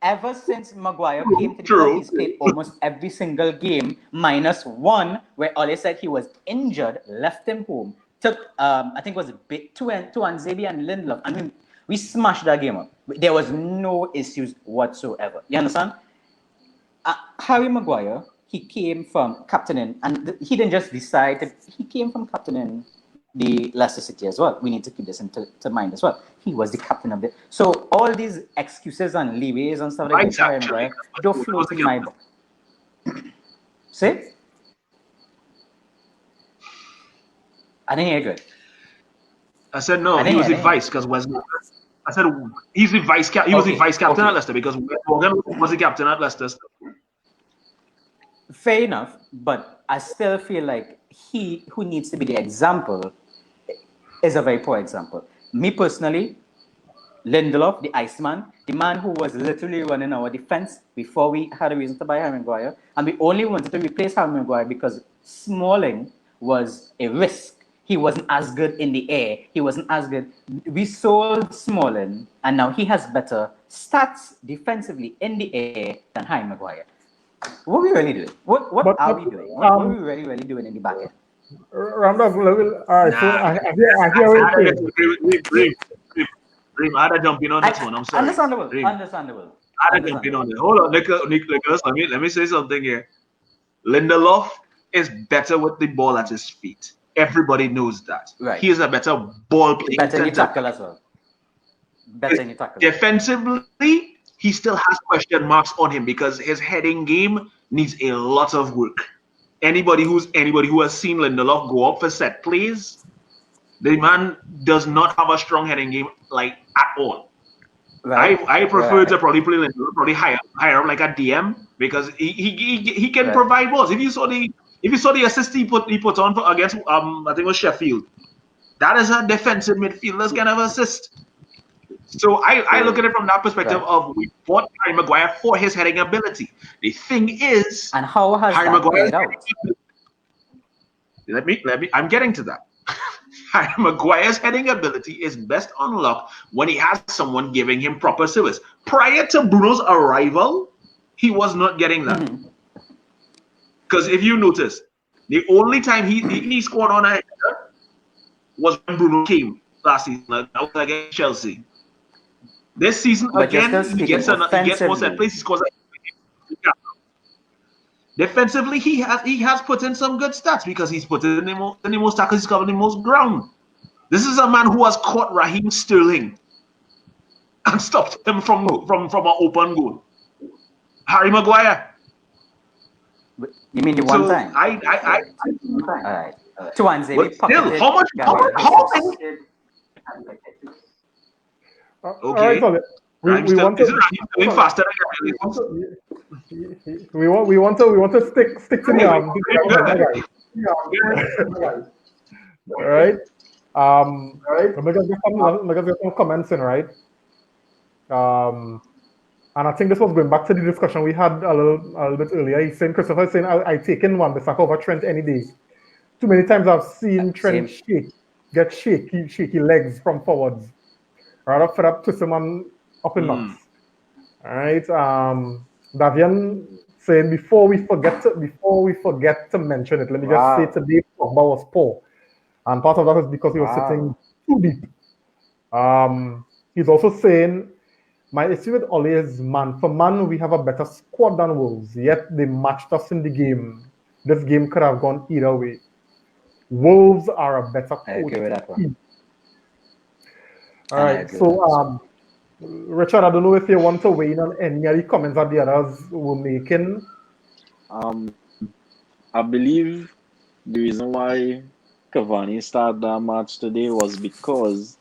ever since Maguire came to the club, he's played almost every single game, minus one, where Ole said he was injured, left him home, took I think it was a bit to Anzebi and Lindelof. I mean, we smashed that game up. There was no issues whatsoever. You understand? Harry Maguire, he came from captaining, and he didn't just decide he came from captaining the Leicester City as well. We need to keep this into mind as well. He was the captain of it. So all these excuses and leeways and stuff like that, Harry Maguire, don't float in my book. See? I didn't hear good. I said no. He was the vice because Wesley. I said he's the vice captain. He was the vice captain at Leicester because Morgan was the captain at Leicester. Fair enough, but I still feel like he who needs to be the example is a very poor example. Me personally, Lindelof, the Iceman, the man who was literally running our defense before we had a reason to buy Harry Maguire, and we only wanted to replace Harry Maguire because Smalling was a risk. He wasn't as good in the air. He wasn't as good. We sold Smalling, and now he has better stats defensively in the air than Harry Maguire. What are we really doing? What are we doing? What are we really doing in the back end? Randolph, all right, so I hear what Dream, I had to jump in on this one. I'm sorry. Understandable. I had to jump in on it. Hold on, Nicholas, let me say something here. Lindelof is better with the ball at his feet. Everybody knows that. Right. He is a better ball player. Better in the tackle as well. Defensively, he still has question marks on him because his heading game needs a lot of work. Anybody who has seen Lindelof go up for set plays, the man does not have a strong heading game like at all. Right. I prefer to probably play Lindelof probably higher up like a DM because he can provide balls. If you saw the assist he put on against I think it was Sheffield, that is a defensive midfielder's kind of assist. So I look at it from that perspective of we bought Harry Maguire for his heading ability. The thing is, and how has Harry Maguire out? Let me. I'm getting to that. Harry Maguire's heading ability is best unlocked when he has someone giving him proper service. Prior to Bruno's arrival, he was not getting that. Because if you notice, the only time he scored on a header was when Bruno came last season. That was against Chelsea. This season But again, just he gets more set offensively. plays. He scores. Defensively, he has put in some good stats because he's put in the most tackles, he's covered the most ground. This is a man who has caught Raheem Sterling and stopped him from an open goal. Harry Maguire. You mean the one time? All right. To answer, but still, how much? Okay. All right, so we want to. Is it Raheem Sterling faster than we want to stick to the all right. Let me just get some comments in, right? And I think this was going back to the discussion we had a little bit earlier. He's saying, Christopher is saying, I take in Wan-Bissaka over Trent any day. Too many times I've seen Trent get shaky legs from forwards. Right up, fed up, twist him up in nuts. All right. Davian saying before we forget to mention it, let me just say today Pogba was poor, and part of that is because he was sitting too deep. He's also saying my issue with Ole is man for man we have a better squad than Wolves, yet they matched us in the game. This game could have gone either way. Wolves are a better coach team. All right, so Richard, I don't know if you want to weigh in on any of the comments that the others were making. I believe the reason why Cavani started that match today was because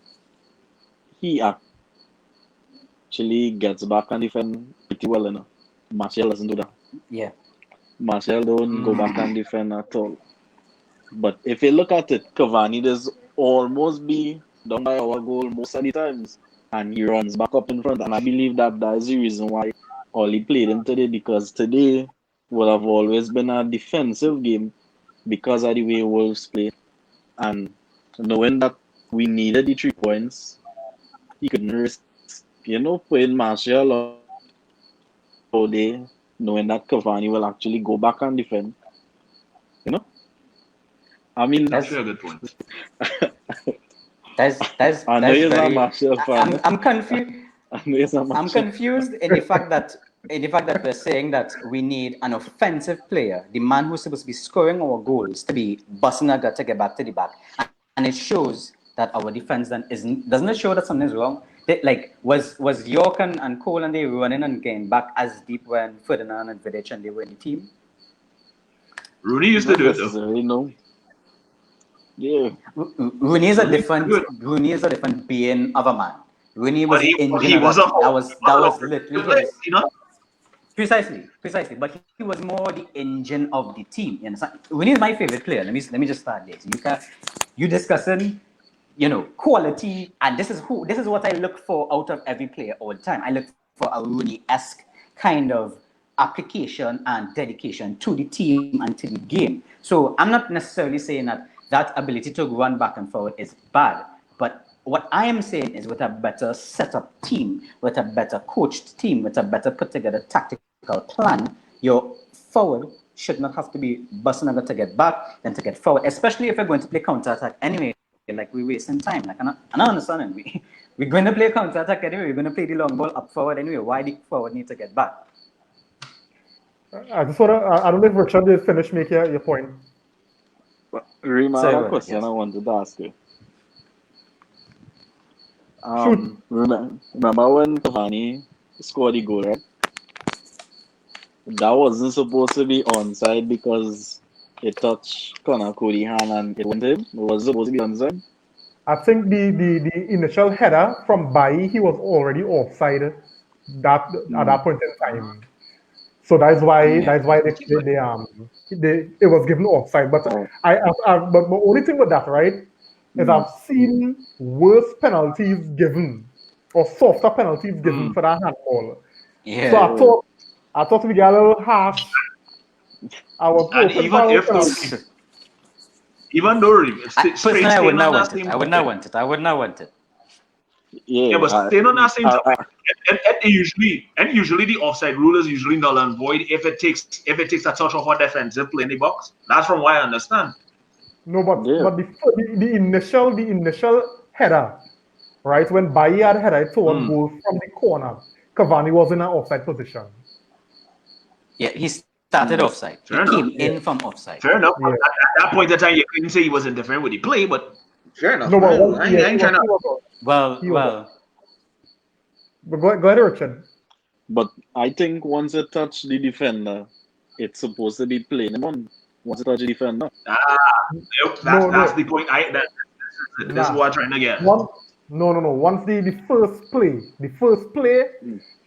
he actually gets back and defend pretty well enough. Martial doesn't do that. Yeah. Martial don't go back and defend at all. But if you look at it, Cavani does almost be down by our goal most of the times. And he runs back up in front. And I believe that is the reason why Oli played him today, because today would have always been a defensive game because of the way Wolves play. And knowing that we needed the 3 points, he couldn't risk, playing Martial all day, knowing that Cavani will actually go back and defend. I mean, that's a good point. That's I know you're very, a Martial fan. I'm confused. I'm confused in the fact that we're saying that we need an offensive player, the man who's supposed to be scoring our goals, to be busting our gut to get back to the back, and it shows that our defense then doesn't it show that something's wrong? Was York and Cole and they running and getting back as deep when Ferdinand and Vidic and they were in the team? Rooney used to do it though. No. Yeah. Rooney is a different being of a man. Rooney was that was literally his, precisely. But he was more the engine of the team. You understand? Rooney is my favorite player. Let me just start this. You discussing, quality, and this is what I look for out of every player all the time. I look for a Rooney-esque kind of application and dedication to the team and to the game. So I'm not necessarily saying that ability to run back and forward is bad, but what I am saying is with a better setup team, with a better coached team, with a better put together tactical plan, your forward should not have to be busting over to get back than to get forward, especially if you're going to play counter-attack anyway. Like we're wasting time. Like I'm not understanding. We're going to play counter-attack anyway. We're going to play the long ball up forward anyway. Why the forward need to get back? I don't know if Richard did finish making your point. Remember a question I wanted to ask you. Remember when Cavani scored the goal, right? That wasn't supposed to be onside because it touched Connor Cody's hand and it went in. It was supposed to be onside. I think the initial header from Bailly, he was already offside at that point in time. So that's why it was given offside. But but the only thing with that, right, is I've seen worse penalties given or softer penalties given for that handball. Yeah. So I thought we got a little harsh. I was even though personally, I would not want it. Yeah, but staying on that same topic, and usually the offside rule is usually null and void if it takes a touch off a defensive play in the box. That's from what I understand. No, but Yeah. but the initial header, right? When Bailly had headed toward goal from the corner, Cavani was in an offside position. Yeah, he started offside. He Fair came enough. in from offside. Fair enough. Yeah. At that point in time, you couldn't say he was indifferent with the play, but fair enough. No, but I ain't trying to. Well, But go ahead, Richard. But I think once it touched the defender, it's supposed to be playing him on. Once it touched the defender. That's the point. This is what I'm trying to get. No. Once the first play,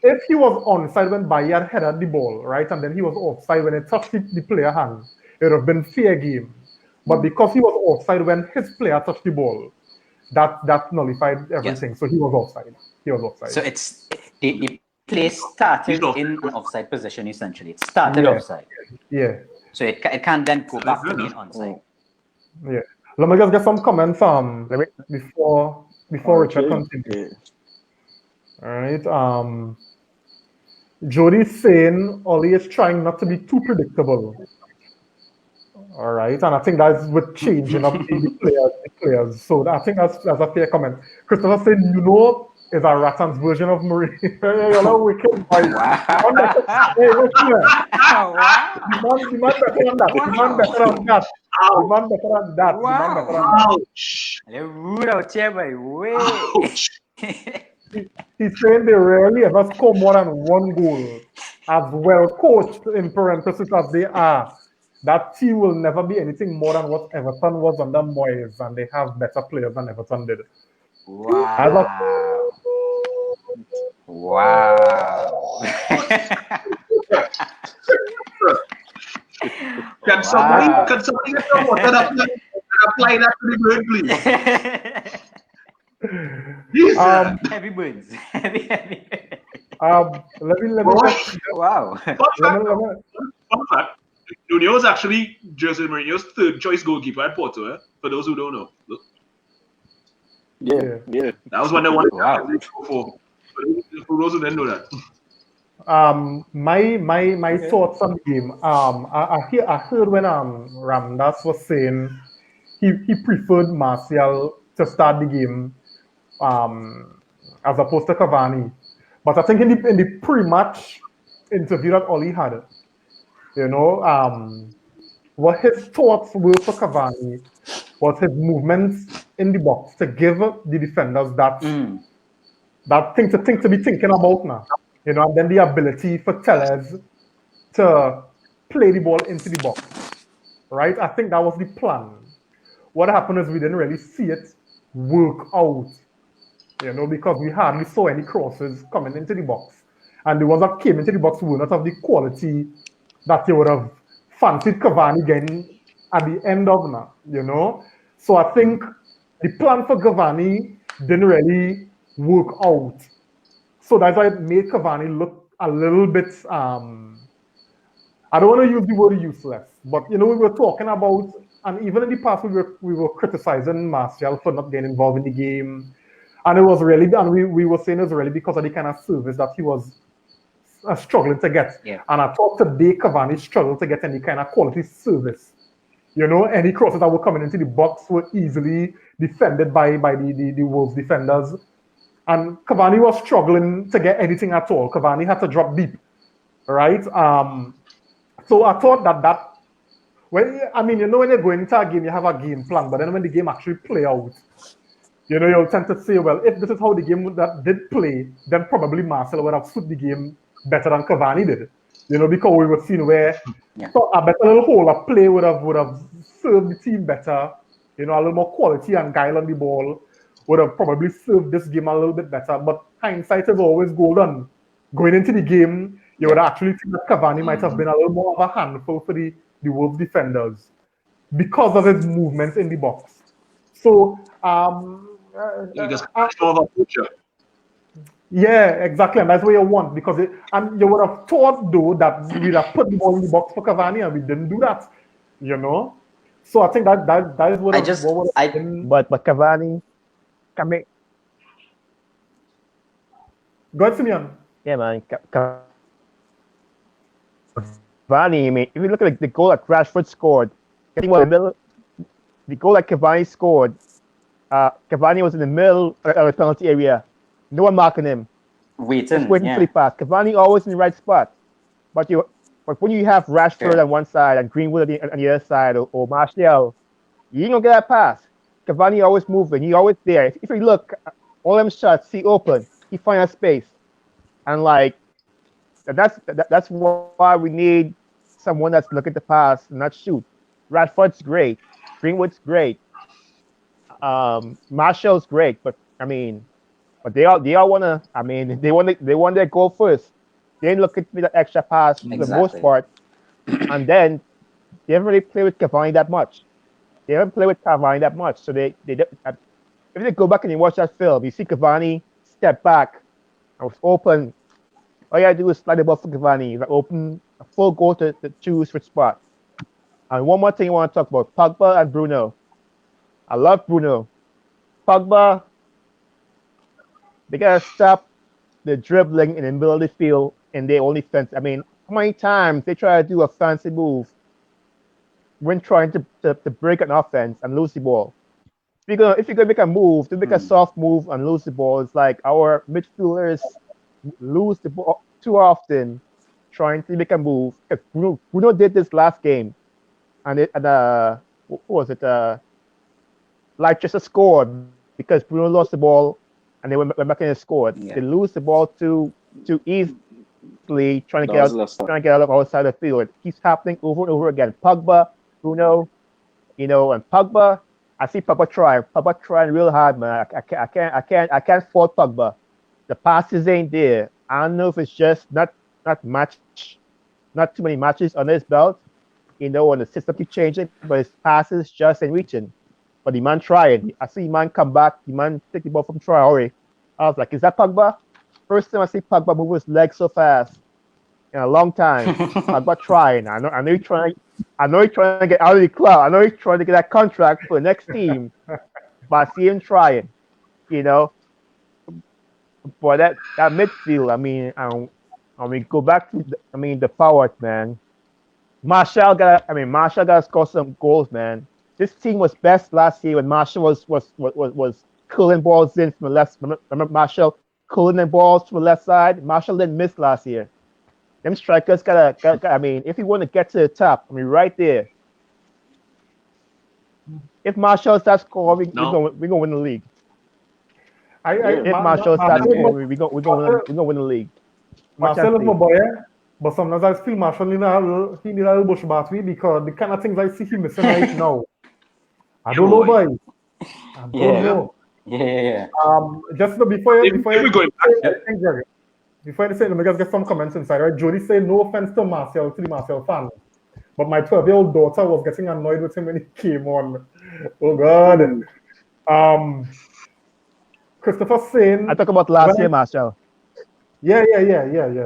if he was onside when Bailly had headed the ball, right, and then he was offside when it touched the player hand, it would have been fair game. But because he was offside when his player touched the ball, that nullified everything. Yes. So he was offside. So it's the play started in an offside position essentially. It started offside. Yeah. So it can't then go back to being onside. Yeah. Let me just get some comments before Richard continues. Yeah. All right. Jody's saying Ollie is trying not to be too predictable. All right, and I think that's with changing up the players. So I think that's a fair comment. Christopher said, is a Rattan's version of Mourinho. You're not wicked, boy. Hey, look here. The man better than that. The man better than that. The man better than that. The man better than that. They're rude out here, by way. He's saying they rarely ever score more than one goal. As well coached, in parentheses, as they are, that team will never be anything more than what Everton was under Moyes, and they have better players than Everton did. Wow. Wow. Can somebody get some water and apply that to the bird, please? Heavy birds. Heavy. Let me Wow. Fun fact. Nuno was actually Jose Mourinho's third choice goalkeeper at Porto, for those who don't know. Yeah. That was when they wanted to go for those who didn't know that. My thoughts on the game. I heard when Ramdas was saying he preferred Martial to start the game as opposed to Cavani. But I think in the pre-match interview that Ollie had, what his thoughts were for Cavani was his movements in the box to give the defenders that thing to be thinking about now. And then the ability for Tellez to play the ball into the box. Right? I think that was the plan. What happened is we didn't really see it work out. Because we hardly saw any crosses coming into the box. And the ones that came into the box were not of the quality that you would have fancied Cavani getting at the end of now, So I think the plan for Cavani didn't really work out. So that's why it made Cavani look a little bit, I don't want to use the word useless, but we were talking about, and even in the past we were criticizing Martial for not getting involved in the game. And it was really, and we were saying it was really because of the kind of service that he was struggling to get. Yeah. And I thought today Cavani struggled to get any kind of quality service. Any crosses that were coming into the box were easily defended by the Wolves defenders. And Cavani was struggling to get anything at all. Cavani had to drop deep, right? So I thought that when you're going into a game, you have a game plan, but then when the game actually play out, you'll tend to say, well, if this is how the game that did play, then probably Marcel would have suited the game better than Cavani did. Because we were seeing where a better little hole of play would have served the team better, a little more quality and guile on the ball would have probably served this game a little bit better. But hindsight is always golden. Going into the game, you would actually think that Cavani might have been a little more of a handful for the Wolves defenders because of his movements in the box. So, because of a future. Yeah, exactly, and that's what you want, because and you would have thought though that we'd have put the ball in the box for Cavani, and we didn't do that, So I think that is what But Cavani can make. Go ahead, Simeon. Yeah, man. Cavani, I mean, if you look at the goal that Rashford scored, getting in the middle, the goal that Cavani scored, Cavani was in the middle of the penalty area. No one marking him. Just Waiting, waiting for the pass. Cavani always in the right spot. But when you have Rashford on one side and Greenwood on the other side, or Martial, you ain't gonna get that pass. Cavani always moving. He always there. If you look, all them shots, he open. He find a space. And like, that's why we need someone that's looking to pass and not shoot. Rashford's great. Greenwood's great. Marshall's great. But I mean, but they all wanna. I mean, they want their goal first. They ain't looking for the extra pass for the most part. And then they haven't really played with Cavani that much. They haven't played with Cavani that much. So they if they go back and you watch that film, you see Cavani step back and was open. All you gotta do is slide the ball for Cavani. Like open a full goal to choose which spot. And one more thing I want to talk about: Pogba and Bruno. I love Bruno. Pogba, they gotta stop the dribbling in the middle of the field in their only fence. I mean, how many times they try to do a fancy move when trying to break an offense and lose the ball? If you're gonna make a move, to make a soft move and lose the ball, it's like our midfielders lose the ball too often trying to make a move. Bruno did this last game, and what was it? Leicester scored because Bruno lost the ball, and they went back and scored. Yeah. They lose the ball too easily, trying to get out of outside the field. It keeps happening over and over again. Pogba, Bruno, and Pogba. I see Pogba trying real hard, man. I can't fault Pogba. The passes ain't there. I don't know if it's just not too many matches under his belt, and the system keep changing, but his passes just ain't reaching. But the man trying. I see the man come back, the man take the ball from Traore. I was like, is that Pogba? First time I see Pogba move his legs so fast in a long time. Pogba trying. I know he's trying to get out of the club. I know he's trying to get that contract for the next team. But I see him trying, But that midfield, I mean, go back to the forward, man. Martial gotta score some goals, man. This team was best last year when Martial was curling balls in from the left. Remember Martial curling the balls from the left side? Martial didn't miss last year. Them strikers gotta if you want to get to the top, right there. If Martial starts scoring, we're gonna win the league. If Martial starts scoring, we're gonna win the league. Marcel is my boy, but sometimes I feel Marshall he need a little bush battery because the kind of things I see him missing right now. I don't know, boy. I don't know. Yeah. Just before you say, let me just get some comments inside. Right, Jody said, no offense to the Marcel fan, but my 12-year-old daughter was getting annoyed with him when he came on. Oh God. Christopher saying, I talk about last year, Marcel. Yeah.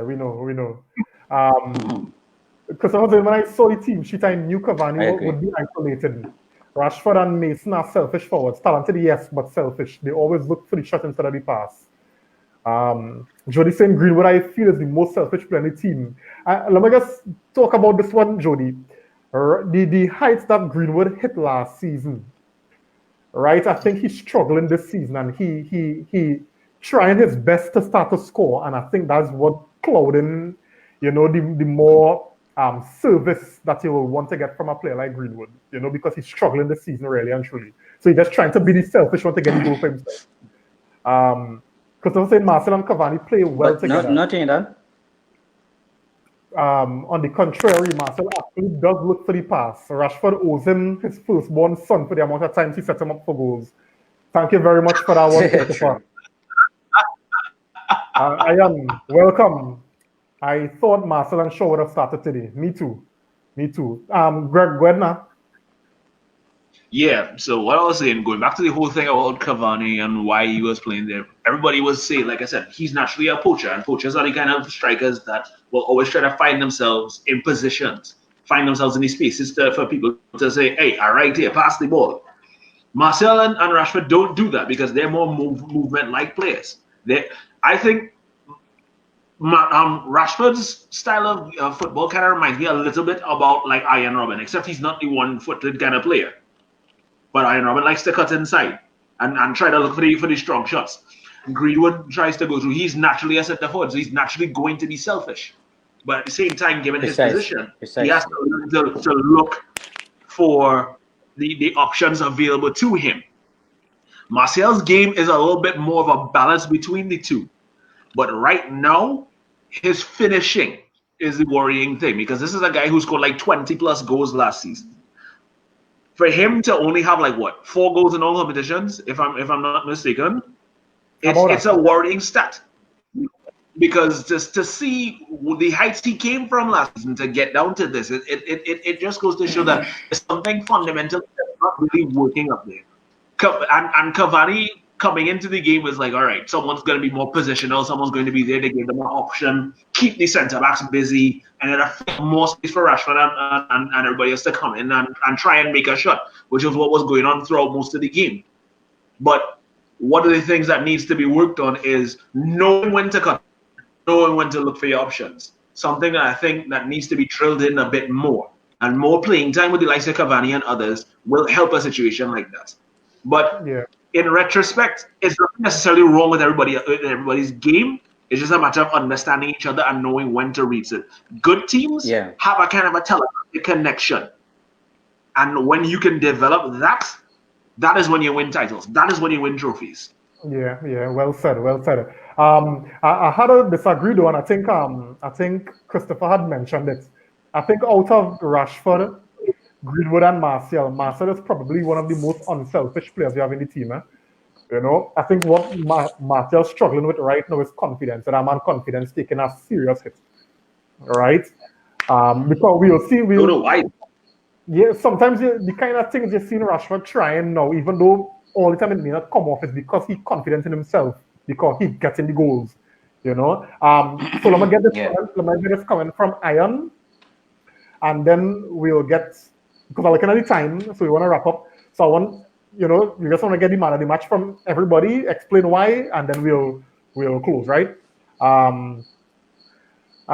We know. Christopher saying, when I saw the team sheet, I knew Cavani would be isolated. Rashford and Mason are selfish forwards. Talented, yes, but selfish. They always look for the shot instead of the pass. Jody saying Greenwood, I feel, is the most selfish player in the team. Let me just talk about this one, Jody. The heights that Greenwood hit last season, right? I think he's struggling this season, and he trying his best to start to score, and I think that's what clouding, the more service that you will want to get from a player like Greenwood, because he's struggling this season really and truly. So he's just trying to be the selfish one to get the goal for himself. Because I was saying Marcel and Cavani play well together. Not in that. On the contrary, Marcel actually does look for the pass. Rashford owes him his firstborn son for the amount of times he set him up for goals. Thank you very much for that one, Christopher. Ian, welcome. I thought Marcel and Shaw would have started today. Me too. Greg, go ahead now. Yeah, so what I was saying, going back to the whole thing about Cavani and why he was playing there, everybody was saying, like I said, he's naturally a poacher, and poachers are the kind of strikers that will always try to find themselves in positions, find themselves in these spaces for people to say, hey, all right, here, pass the ball. Marcel and Rashford don't do that because they're more movement-like players. I think Rashford's style of football kind of reminds me a little bit about like Ian Robin, except he's not the one-footed kind of player. But Ian Robin likes to cut inside and try to look for the strong shots. Greenwood tries to go through. He's naturally a centre forward, so he's naturally going to be selfish. But at the same time, given his position, he has to look for the options available to him. Martial's game is a little bit more of a balance between the two. But right now, his finishing is the worrying thing because this is a guy who scored like 20 plus goals last season. For him to only have like 4 goals in all competitions, if I'm not mistaken, it's a worrying stat. Because just to see the heights he came from last season to get down to this, it just goes to show that there's something fundamental that's not really working up there. And Cavani coming into the game was like, all right, someone's going to be more positional, someone's going to be there to give them an option, keep the centre backs busy, and then more space for Rashford and everybody else to come in and try and make a shot, which is what was going on throughout most of the game. But one of the things that needs to be worked on is knowing when to cut, knowing when to look for your options. Something that I think that needs to be drilled in a bit more. And more playing time with the likes of Cavani and others will help a situation like that. But in retrospect, it's not necessarily wrong with everybody's game. It's just a matter of understanding each other and knowing when to reach it. Good teams have a kind of a telepathic connection. And when you can develop that, that is when you win titles. That is when you win trophies. Yeah, well said. I had a disagree though, and I think Christopher had mentioned it. I think out of Rashford, Greenwood and Martial is probably one of the most unselfish players you have in the team. You know, I think what Martial's struggling with right now is confidence, and I'm on confidence taking a serious hit. All right, because we'll see. Yeah, sometimes the kind of things you see in Rashford trying now, even though all the time it may not come off, is because he's confident in himself, because he's getting the goals. You know, so let me get this comment from Iron, and then we'll get. Because I'm looking at the time, so we want to wrap up. So we just want to get the man of the match from everybody, explain why, and then we'll close, right? I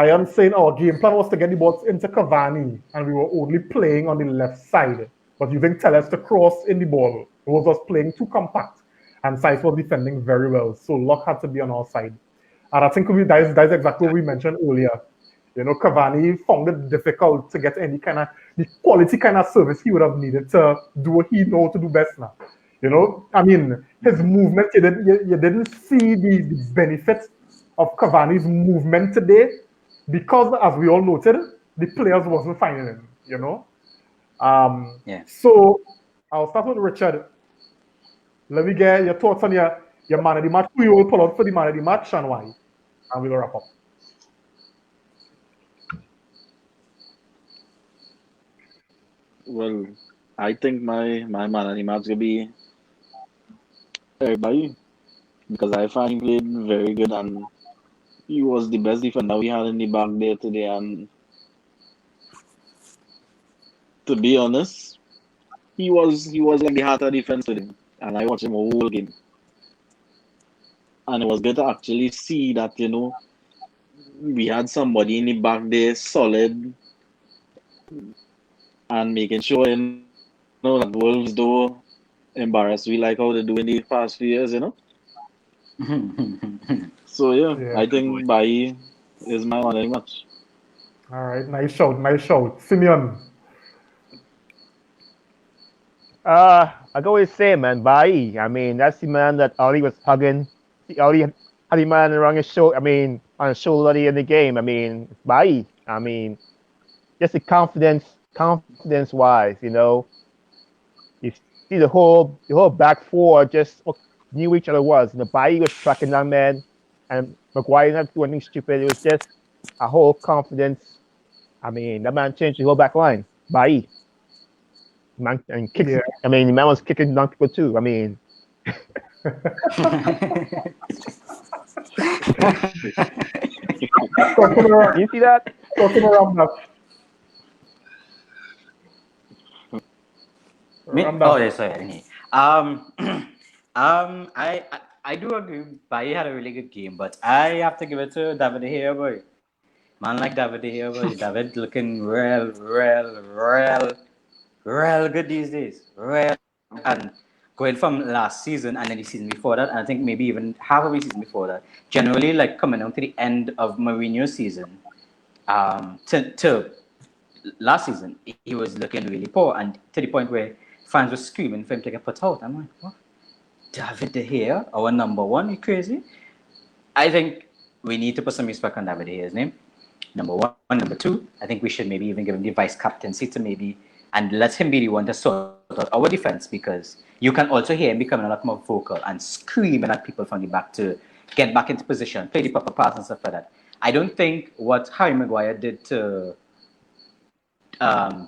am saying our game plan was to get the balls into Cavani, and we were only playing on the left side, but using Telles to cross in the ball. It was just playing too compact, and Saiz was defending very well, so luck had to be on our side. And I think that's exactly what we mentioned earlier. You know, Cavani found it difficult to get any kind of the quality kind of service he would have needed to do what he knows to do best now. You know, I mean, his movement, you didn't see the benefit of Cavani's movement today because, as we all noted, the players wasn't finding him, you know. So I'll start with Richard. Let me get your thoughts on your man of the match. Who you will pull out for the man of the match and why? And we'll wrap up. Well, I think my man of the match will be everybody because I find he played very good and he was the best defender we had in the back there today. And to be honest, he was like the heart of defense with him, and I watched him a whole game. And it was good to actually see that, you know, we had somebody in the back there solid and making sure, you know, that Wolves don't embarrass we like how they do in the past few years, you know. So I think Bailly is my man very much. All right, nice shout. Simeon. I go with same man, Bailly. I mean, that's the man that Ali was hugging. Ali had the man around his shoulder. I mean, on his shoulder in the game. I mean, Bailly. I mean, just the confidence wise, you know. You see the whole back four just knew who each other was. You know, Bailly was tracking that man, and Maguire not doing anything stupid. It was just a whole confidence. I mean, that man changed the whole back line. Bailly. Man, and kicks. Yeah. I mean, the man was kicking down people too. I mean, you see that? Talking around that. Oh, yes, sorry. I I do agree. Bailly had a really good game, but I have to give it to David De Gea, boy. Man like David De Gea, boy. David looking real good these days. Real. And going from last season and then the season before that, and I think maybe even half of the season before that, generally like coming down to the end of Mourinho's season, to last season, he was looking really poor, and to the point where fans were screaming for him to get put out. I'm like, what? David De Gea, our number one? You crazy? I think we need to put some respect on David De Gea's name. Number one. Number two, I think we should maybe even give him the vice captaincy to maybe, and let him be the one to sort out our defense, because you can also hear him becoming a lot more vocal and screaming at people from the back to get back into position, play the proper pass and stuff like that. I don't think what Harry Maguire did to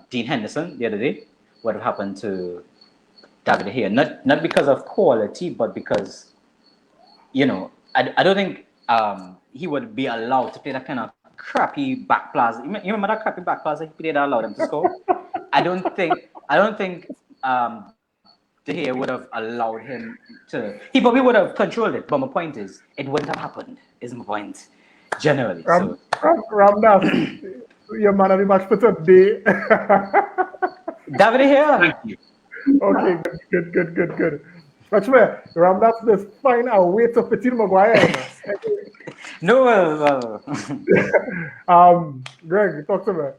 Dean Henderson the other day would have happened to David De Gea. Not because of quality, but because, I don't think he would be allowed to play that kind of crappy back pass. You remember that crappy back pass that he played that allowed him to score? I don't think De Gea would have allowed him to. He probably would have controlled it, but my point is, it wouldn't have happened. Is my point generally. Ramdas, your man of the match for today. David De Gea. Thank you. Okay, good. Watch me, Ramdas, just find a way to fit in Maguire. No, Greg, talk to me.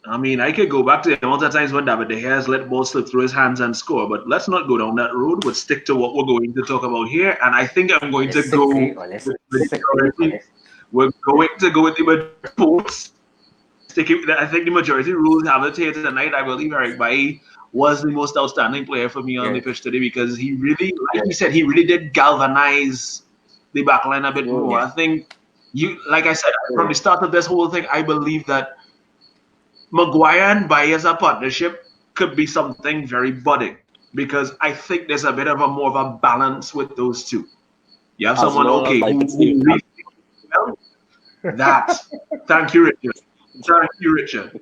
I mean, I could go back to the amount of times when David De Gea has let balls slip through his hands and score, but let's not go down that road. We'll stick to what we're going to talk about here, and I think I'm going to go. We're going to go with the reports. I think the majority rules have it here tonight. I believe Eric Bailly was the most outstanding player for me on the pitch today, because he really, like he said, he really did galvanize the backline a bit more. I think like I said, from the start of this whole thing, I believe that Maguire and Bailly as a partnership could be something very budding, because I think there's a bit of more of a balance with those two. You have someone, okay, who really that. Thank you, Richard.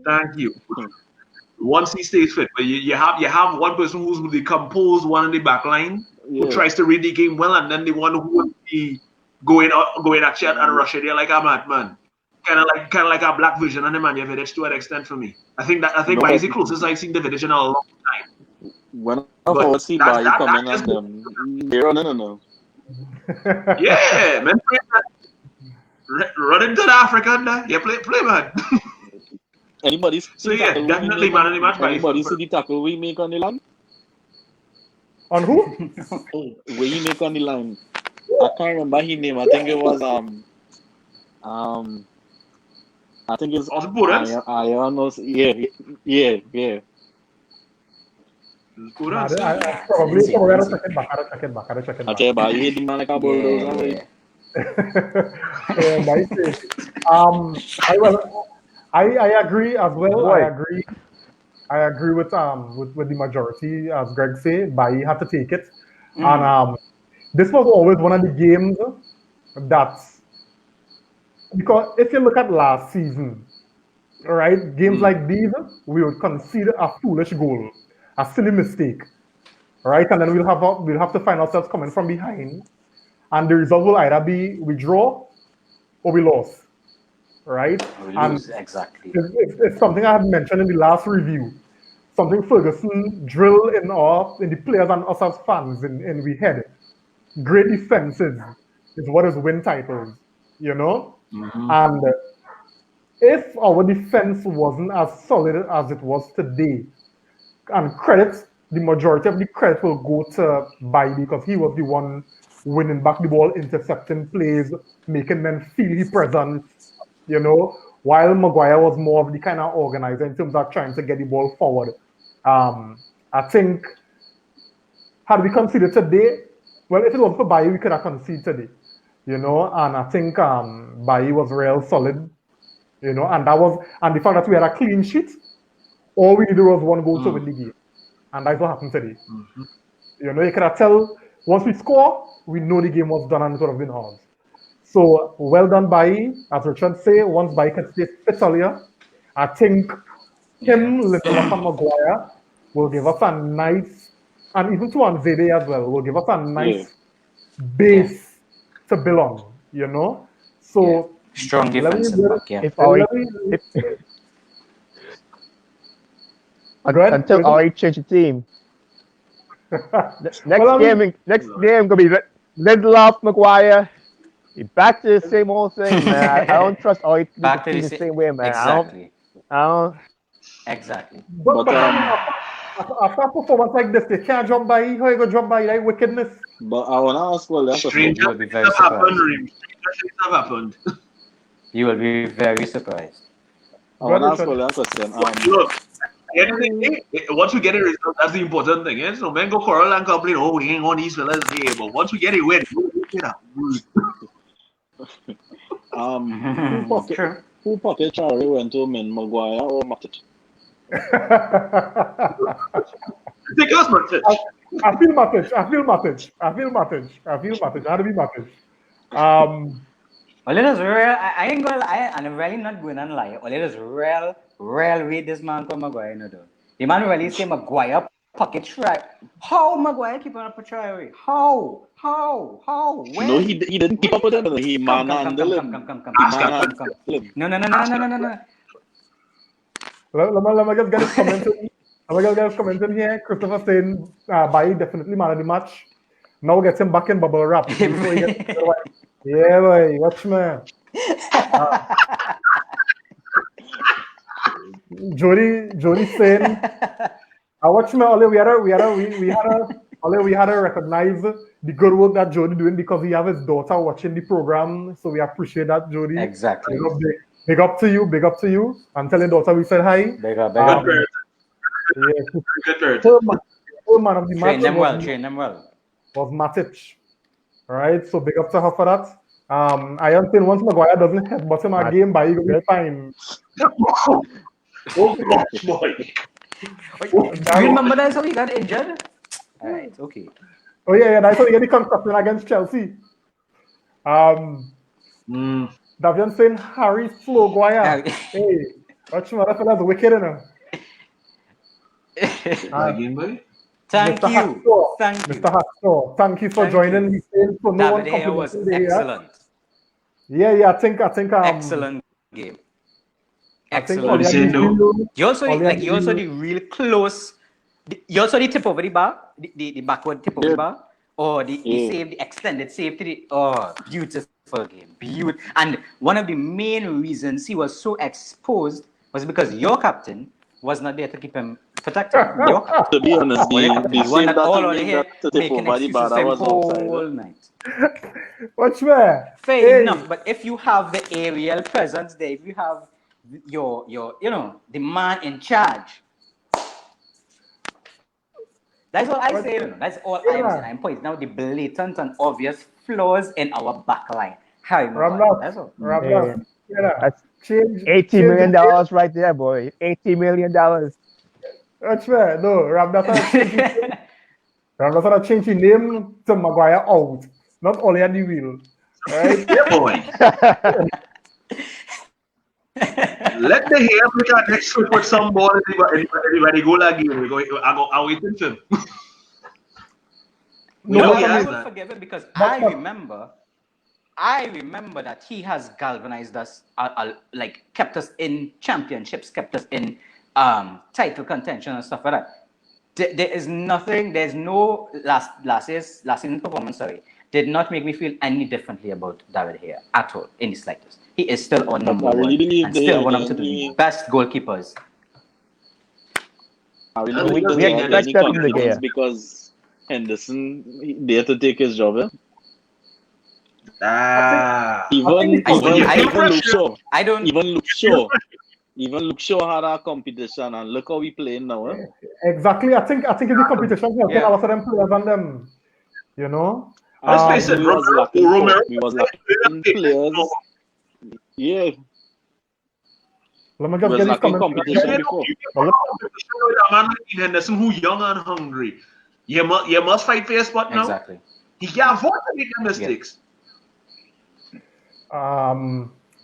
Thank you. Once he stays fit, but you have one person who's the composed one in the back line who tries to read the game well, and then the one who would be going at you and rushing you like a madman. Kind of like a black vision on the man Vidic to an extent for me. I think why he's the closest I've seen the Vidic in a long time. When I see Bailly coming at them, they're running now. Yeah, man. Run into the African there. Yeah, play man. Anybody see definitely man in the match. Anybody see the tackle we make on the line? On who? Where he make on the line? I can't remember his name. I think it was I think it's yeah. Probably check it back. Okay, but he hit the man like a bulldozer. I agree as well. I agree with the majority, as Greg said. Bailly had to take it, and this was always one of the games that, because if you look at last season, right, games like these, we would concede a foolish goal, a silly mistake, right, and then we'll have to find ourselves coming from behind, and the result will either be we draw or we lost. Right? Exactly. It's something I had mentioned in the last review. Something Ferguson drilled in the players and us as fans in we head. Great defenses is what is win titles, And if our defense wasn't as solid as it was today, and the majority of the credit will go to Bailly, because he was the one winning back the ball, intercepting plays, making men feel his presence. While Maguire was more of the kind of organizer in terms of trying to get the ball forward. I think, had we conceded today, well, if it was for Bailly, we could have conceded today, and I think Bailly was real solid, and the fact that we had a clean sheet, all we needed was one goal to win the game, and that's what happened today. You could have tell, once we score, we know the game was done and it would have been ours. So, well done, Bailly. As Richard say, once Bailly can stay fit earlier, I think him, Lindelof and Maguire will give us a nice and even to Anzede as well, will give us a nice base to build on, you know? So strong defense in the back, yeah. Until Ori change the team. Next game gonna be Lindelof, Maguire. Back to the same old thing, man. I don't trust Ori to Back the to team the same way, man. Exactly. I don't. Exactly. But after a performance like this, they can't jump by. How you gonna jump by like wickedness? But I want to ask well, that's a Strange You will be very things have happened, surprised. Reem. Strange things have happened. You will be very surprised. I want to ask well, that question. Look, once we get a result, that's the important thing. Eh? So men go quarrel and complain, oh, we ain't on these fellas here. But once we get it win, who pocket Charlie went to men Maguire or Matic? Take us, Matic. I feel Matic. I had to be Matic. Well, it is real. I ain't gonna lie, and I'm really not going to lie. Well, it is real with this man called Maguire, no though. The man really say Maguire pocket try. How Maguire keep on up a try away? How? When? No, he didn't keep up with him. He manhandled him. No. Let me just get his comment in. Let me just get his comment in here. Christopher saying Bailly definitely man of the match. Now get him back in bubble wrap. Yeah, boy, watch me. Jody saying, I watch me. We had to recognize the good work that Jody doing because he have his daughter watching the program. So we appreciate that, Jody. Exactly. Big up to you. I'm telling daughter we said hi. Big up. Yeah, third man of the match. Train them well. Was Matic. All right, so big up to her for that. I don't think once Maguire doesn't headbutt him again, but he will be fine. Oh, boy. Do you remember that's how he got injured? All right, okay. Oh yeah, that's how he got the concussion against Chelsea. Davian saying Harry Sloguire. Hey, watch me, that fella's wicked enough. Thank you. Mr. Hacksaw, thank you for joining. He's saying for no one David was excellent. Yeah, I think excellent game. Excellent. You also the real close. You also the tip over the bar, the backward tip over the bar, or the save, the extended save to the beautiful game. And one of the main reasons he was so exposed was because your captain was not there to keep him protected. To be honest, the one that all on here making excuses the whole night. Watch where? Fair enough, but if you have the aerial presence there, if you have your the man in charge, that's all I say. That's all I'm pointing out the blatant and obvious flaws in our backline. That's all. That's $80 million right there, boy. $80 million. That's fair. No, Ramdas change his name to Maguire out, not only at the wheel. Right? Yeah, boy. Let the hair pick out next week with some ball. Everybody go like you. I'm waiting for him. I will forgive it because I remember that he has galvanized us, like kept us in championships, kept us in title contention and stuff like that. There's no last season's performance, did not make me feel any differently about David here at all, in the slightest. He is still on number one and still one of the best goalkeepers. We expect that in the game because Henderson there to take his job. Even Luke Shaw had a competition, and look how we playing now. Exactly. I think if the competition has a lot of them players on them, you know. Let's face it, we was lacking players. Yeah. Let me just get this competition before. A man like Henderson who young and hungry. You must fight for your spot now. Exactly. He can't afford to make mistakes.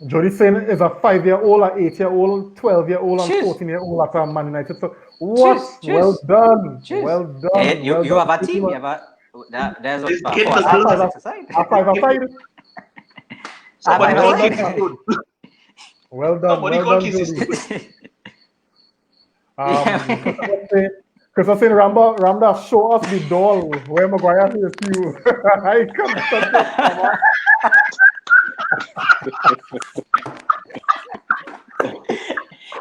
Jody saying is a 5-year-old, an 8-year-old, 12-year-old, and Cheers. 14-year-old at Man United. So what? Cheers. Well done. Cheers. Well done. Yeah, you, well you done. have a team. You have a there's It's a getting four the club. aside. A 5-a-side. Somebody well call done. Keith good. Well done. Somebody Well call done, Keith Jody. Yeah. Because I saying Ramda, show us the doll where Maguire is you. I can't touch it. Come on.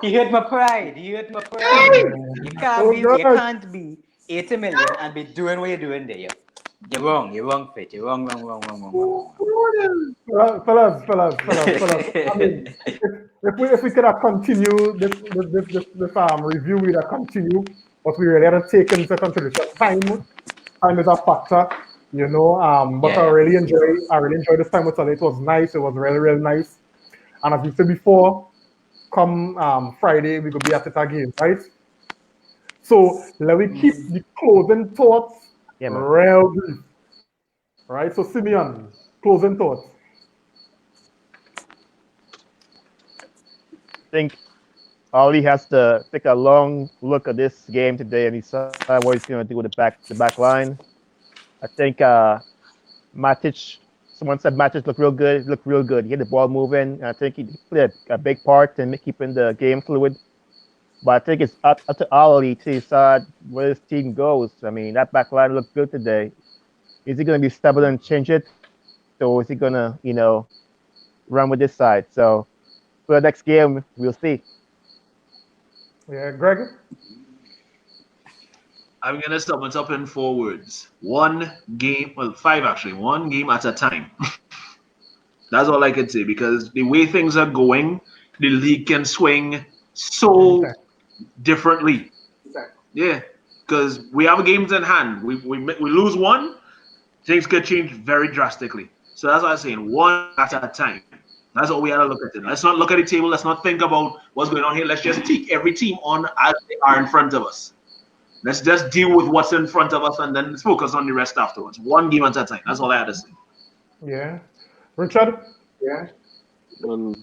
He hurt my pride. You can't be 80 million and be doing what you're doing there. You're wrong. You're wrong, Fit. You're wrong. Fellas. I mean, if we could have continued this review, we'd have continued, but we really had to take into consideration time is a factor, you know. But Yeah. I really enjoyed this time with Sully. It was nice. It was really nice. And as we said before, come Friday we could be at it again, right? So let me keep the closing thoughts real brief. Right? So Simeon, closing thoughts. I think Ollie has to take a long look at this game today and decide what he's going to do with the back line. I think Matic, someone said Matic looked real good. He had the ball moving. I think he played a big part in keeping the game fluid. But I think it's up to Ollie to decide where his team goes. I mean, that back line looked good today. Is he going to be stubborn and change it? Or is he going to, run with this side? So for the next game, we'll see. Yeah, Greg? I'm going to sum it up in 4 words. 1 game, well, 5 actually. 1 game at a time. That's all I can say, because the way things are going, the league can swing so differently. Yeah, because we have games in hand. We lose one, things could change very drastically. So that's what I'm saying. 1 at a time. That's all we have to look at it. Let's not look at the table. Let's not think about what's going on here. Let's just take every team on as they are in front of us. Let's just deal with what's in front of us and then let's focus on the rest afterwards. 1 game at a time. That's all I had to say. Yeah. Richard? Yeah. Well,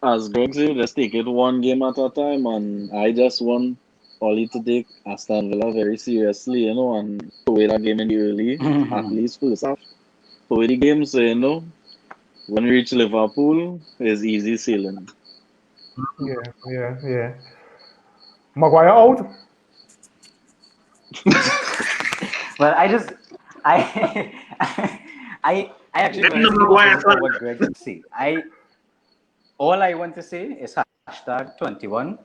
as Greg said, let's take it 1 game at a time, and I just want Ollie to take Aston Villa very seriously, and to win that game in the early, at least first half. So the game, so when we reach Liverpool, it's easy sailing. Yeah. Maguire out? Well, I actually want to what Greg would say. All I want to say is #21.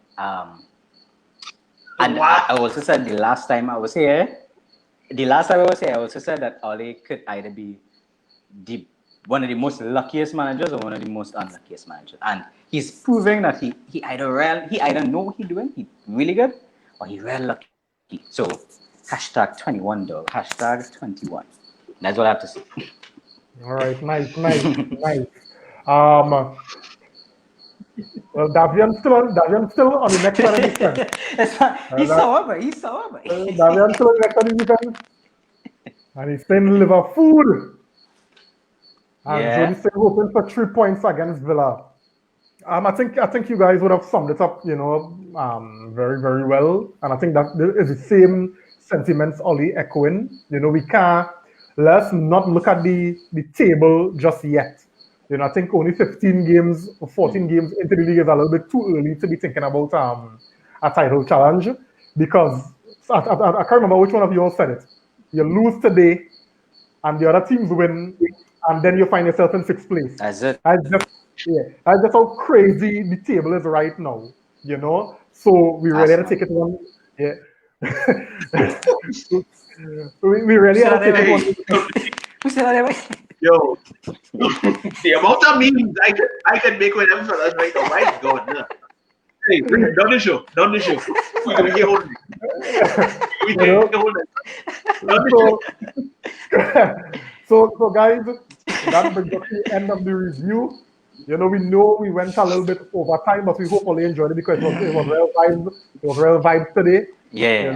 And I also said the last time I was here, I also said that Ole could either be one of the most luckiest managers or one of the most unluckiest managers. And he's proving that he either know what he's doing, he's really good, or he's real lucky. So #21 though. #21. That's what I have to say. All right, nice. Well, Davian's still on the next one. He's sober. Davian's still on the next one, and he's playing Liverpool. And Jody's still hoping for 3 points against Villa. I think you guys would have summed it up, very, very well. And I think that is the same sentiments Ollie echoing. Let's not look at the table just yet. I think only 15 games or 14 games into the league is a little bit too early to be thinking about a title challenge, because I can't remember which one of you all said it. You lose today and the other teams win, and then you find yourself in 6th place. That's it. That's just how crazy the table is right now, So we really have to take it one. Yeah. we really have to take it one. Who said that? Yo, the amount of memes I can make with them fellas right now, my God. No. Hey, done the show. We get hold of it. So guys, that brings us to the end of the review. We know we went a little bit over time, but we hopefully enjoyed it because it was real vibes. It was real vibes today. Yeah.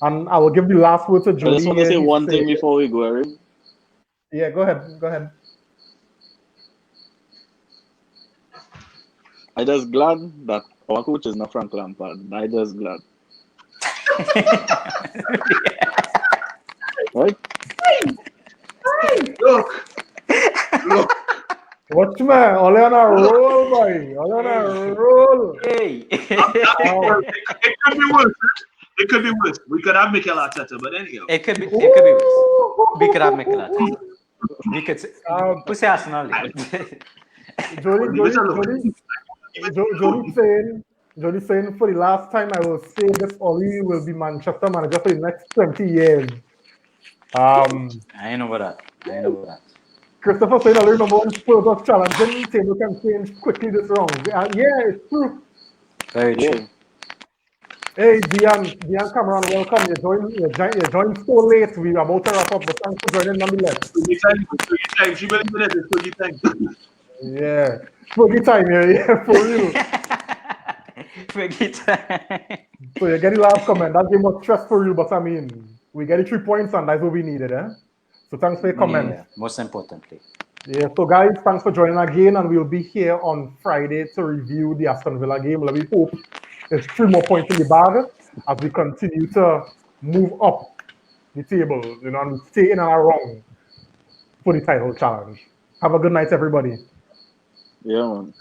And I will give the last word to Jody. I just want to say one thing before we go, Eric. Yeah, go ahead. I just glad that our coach is not Frank Lampard. I just glad. Right? Look. Watch me, all on a roll, boy. All on a roll. Hey. It could be worse. It could be worse. We could have Mikel Arteta, but anyhow. It could be worse. We could have Mikel Arteta. We could say, who say Arsenal? Jody saying for the last time I will say this, Oli will be Manchester manager for the next 20 years. I know about that. Christopher saying, I remember when Spurs was challenging, table can change quickly this round. Yeah, it's true. Very true. Hey, Dion Cameron, welcome. You joined so late. We are about to wrap up, but thanks for joining nonetheless. Fergie time. She believe in it. It's Fergie time. Yeah. Fergie time, yeah, for real. Fergie time. So you get the last comment. That game was stress for you, but I mean, we get the 3 points and that's what we needed, eh? So thanks for your comments. Yeah, most importantly. Yeah, so guys, thanks for joining again, and we'll be here on Friday to review the Aston Villa game. We hope there's 3 more points in the bag as we continue to move up the table, and stay in and around for the title challenge. Have a good night, everybody. Yeah, man.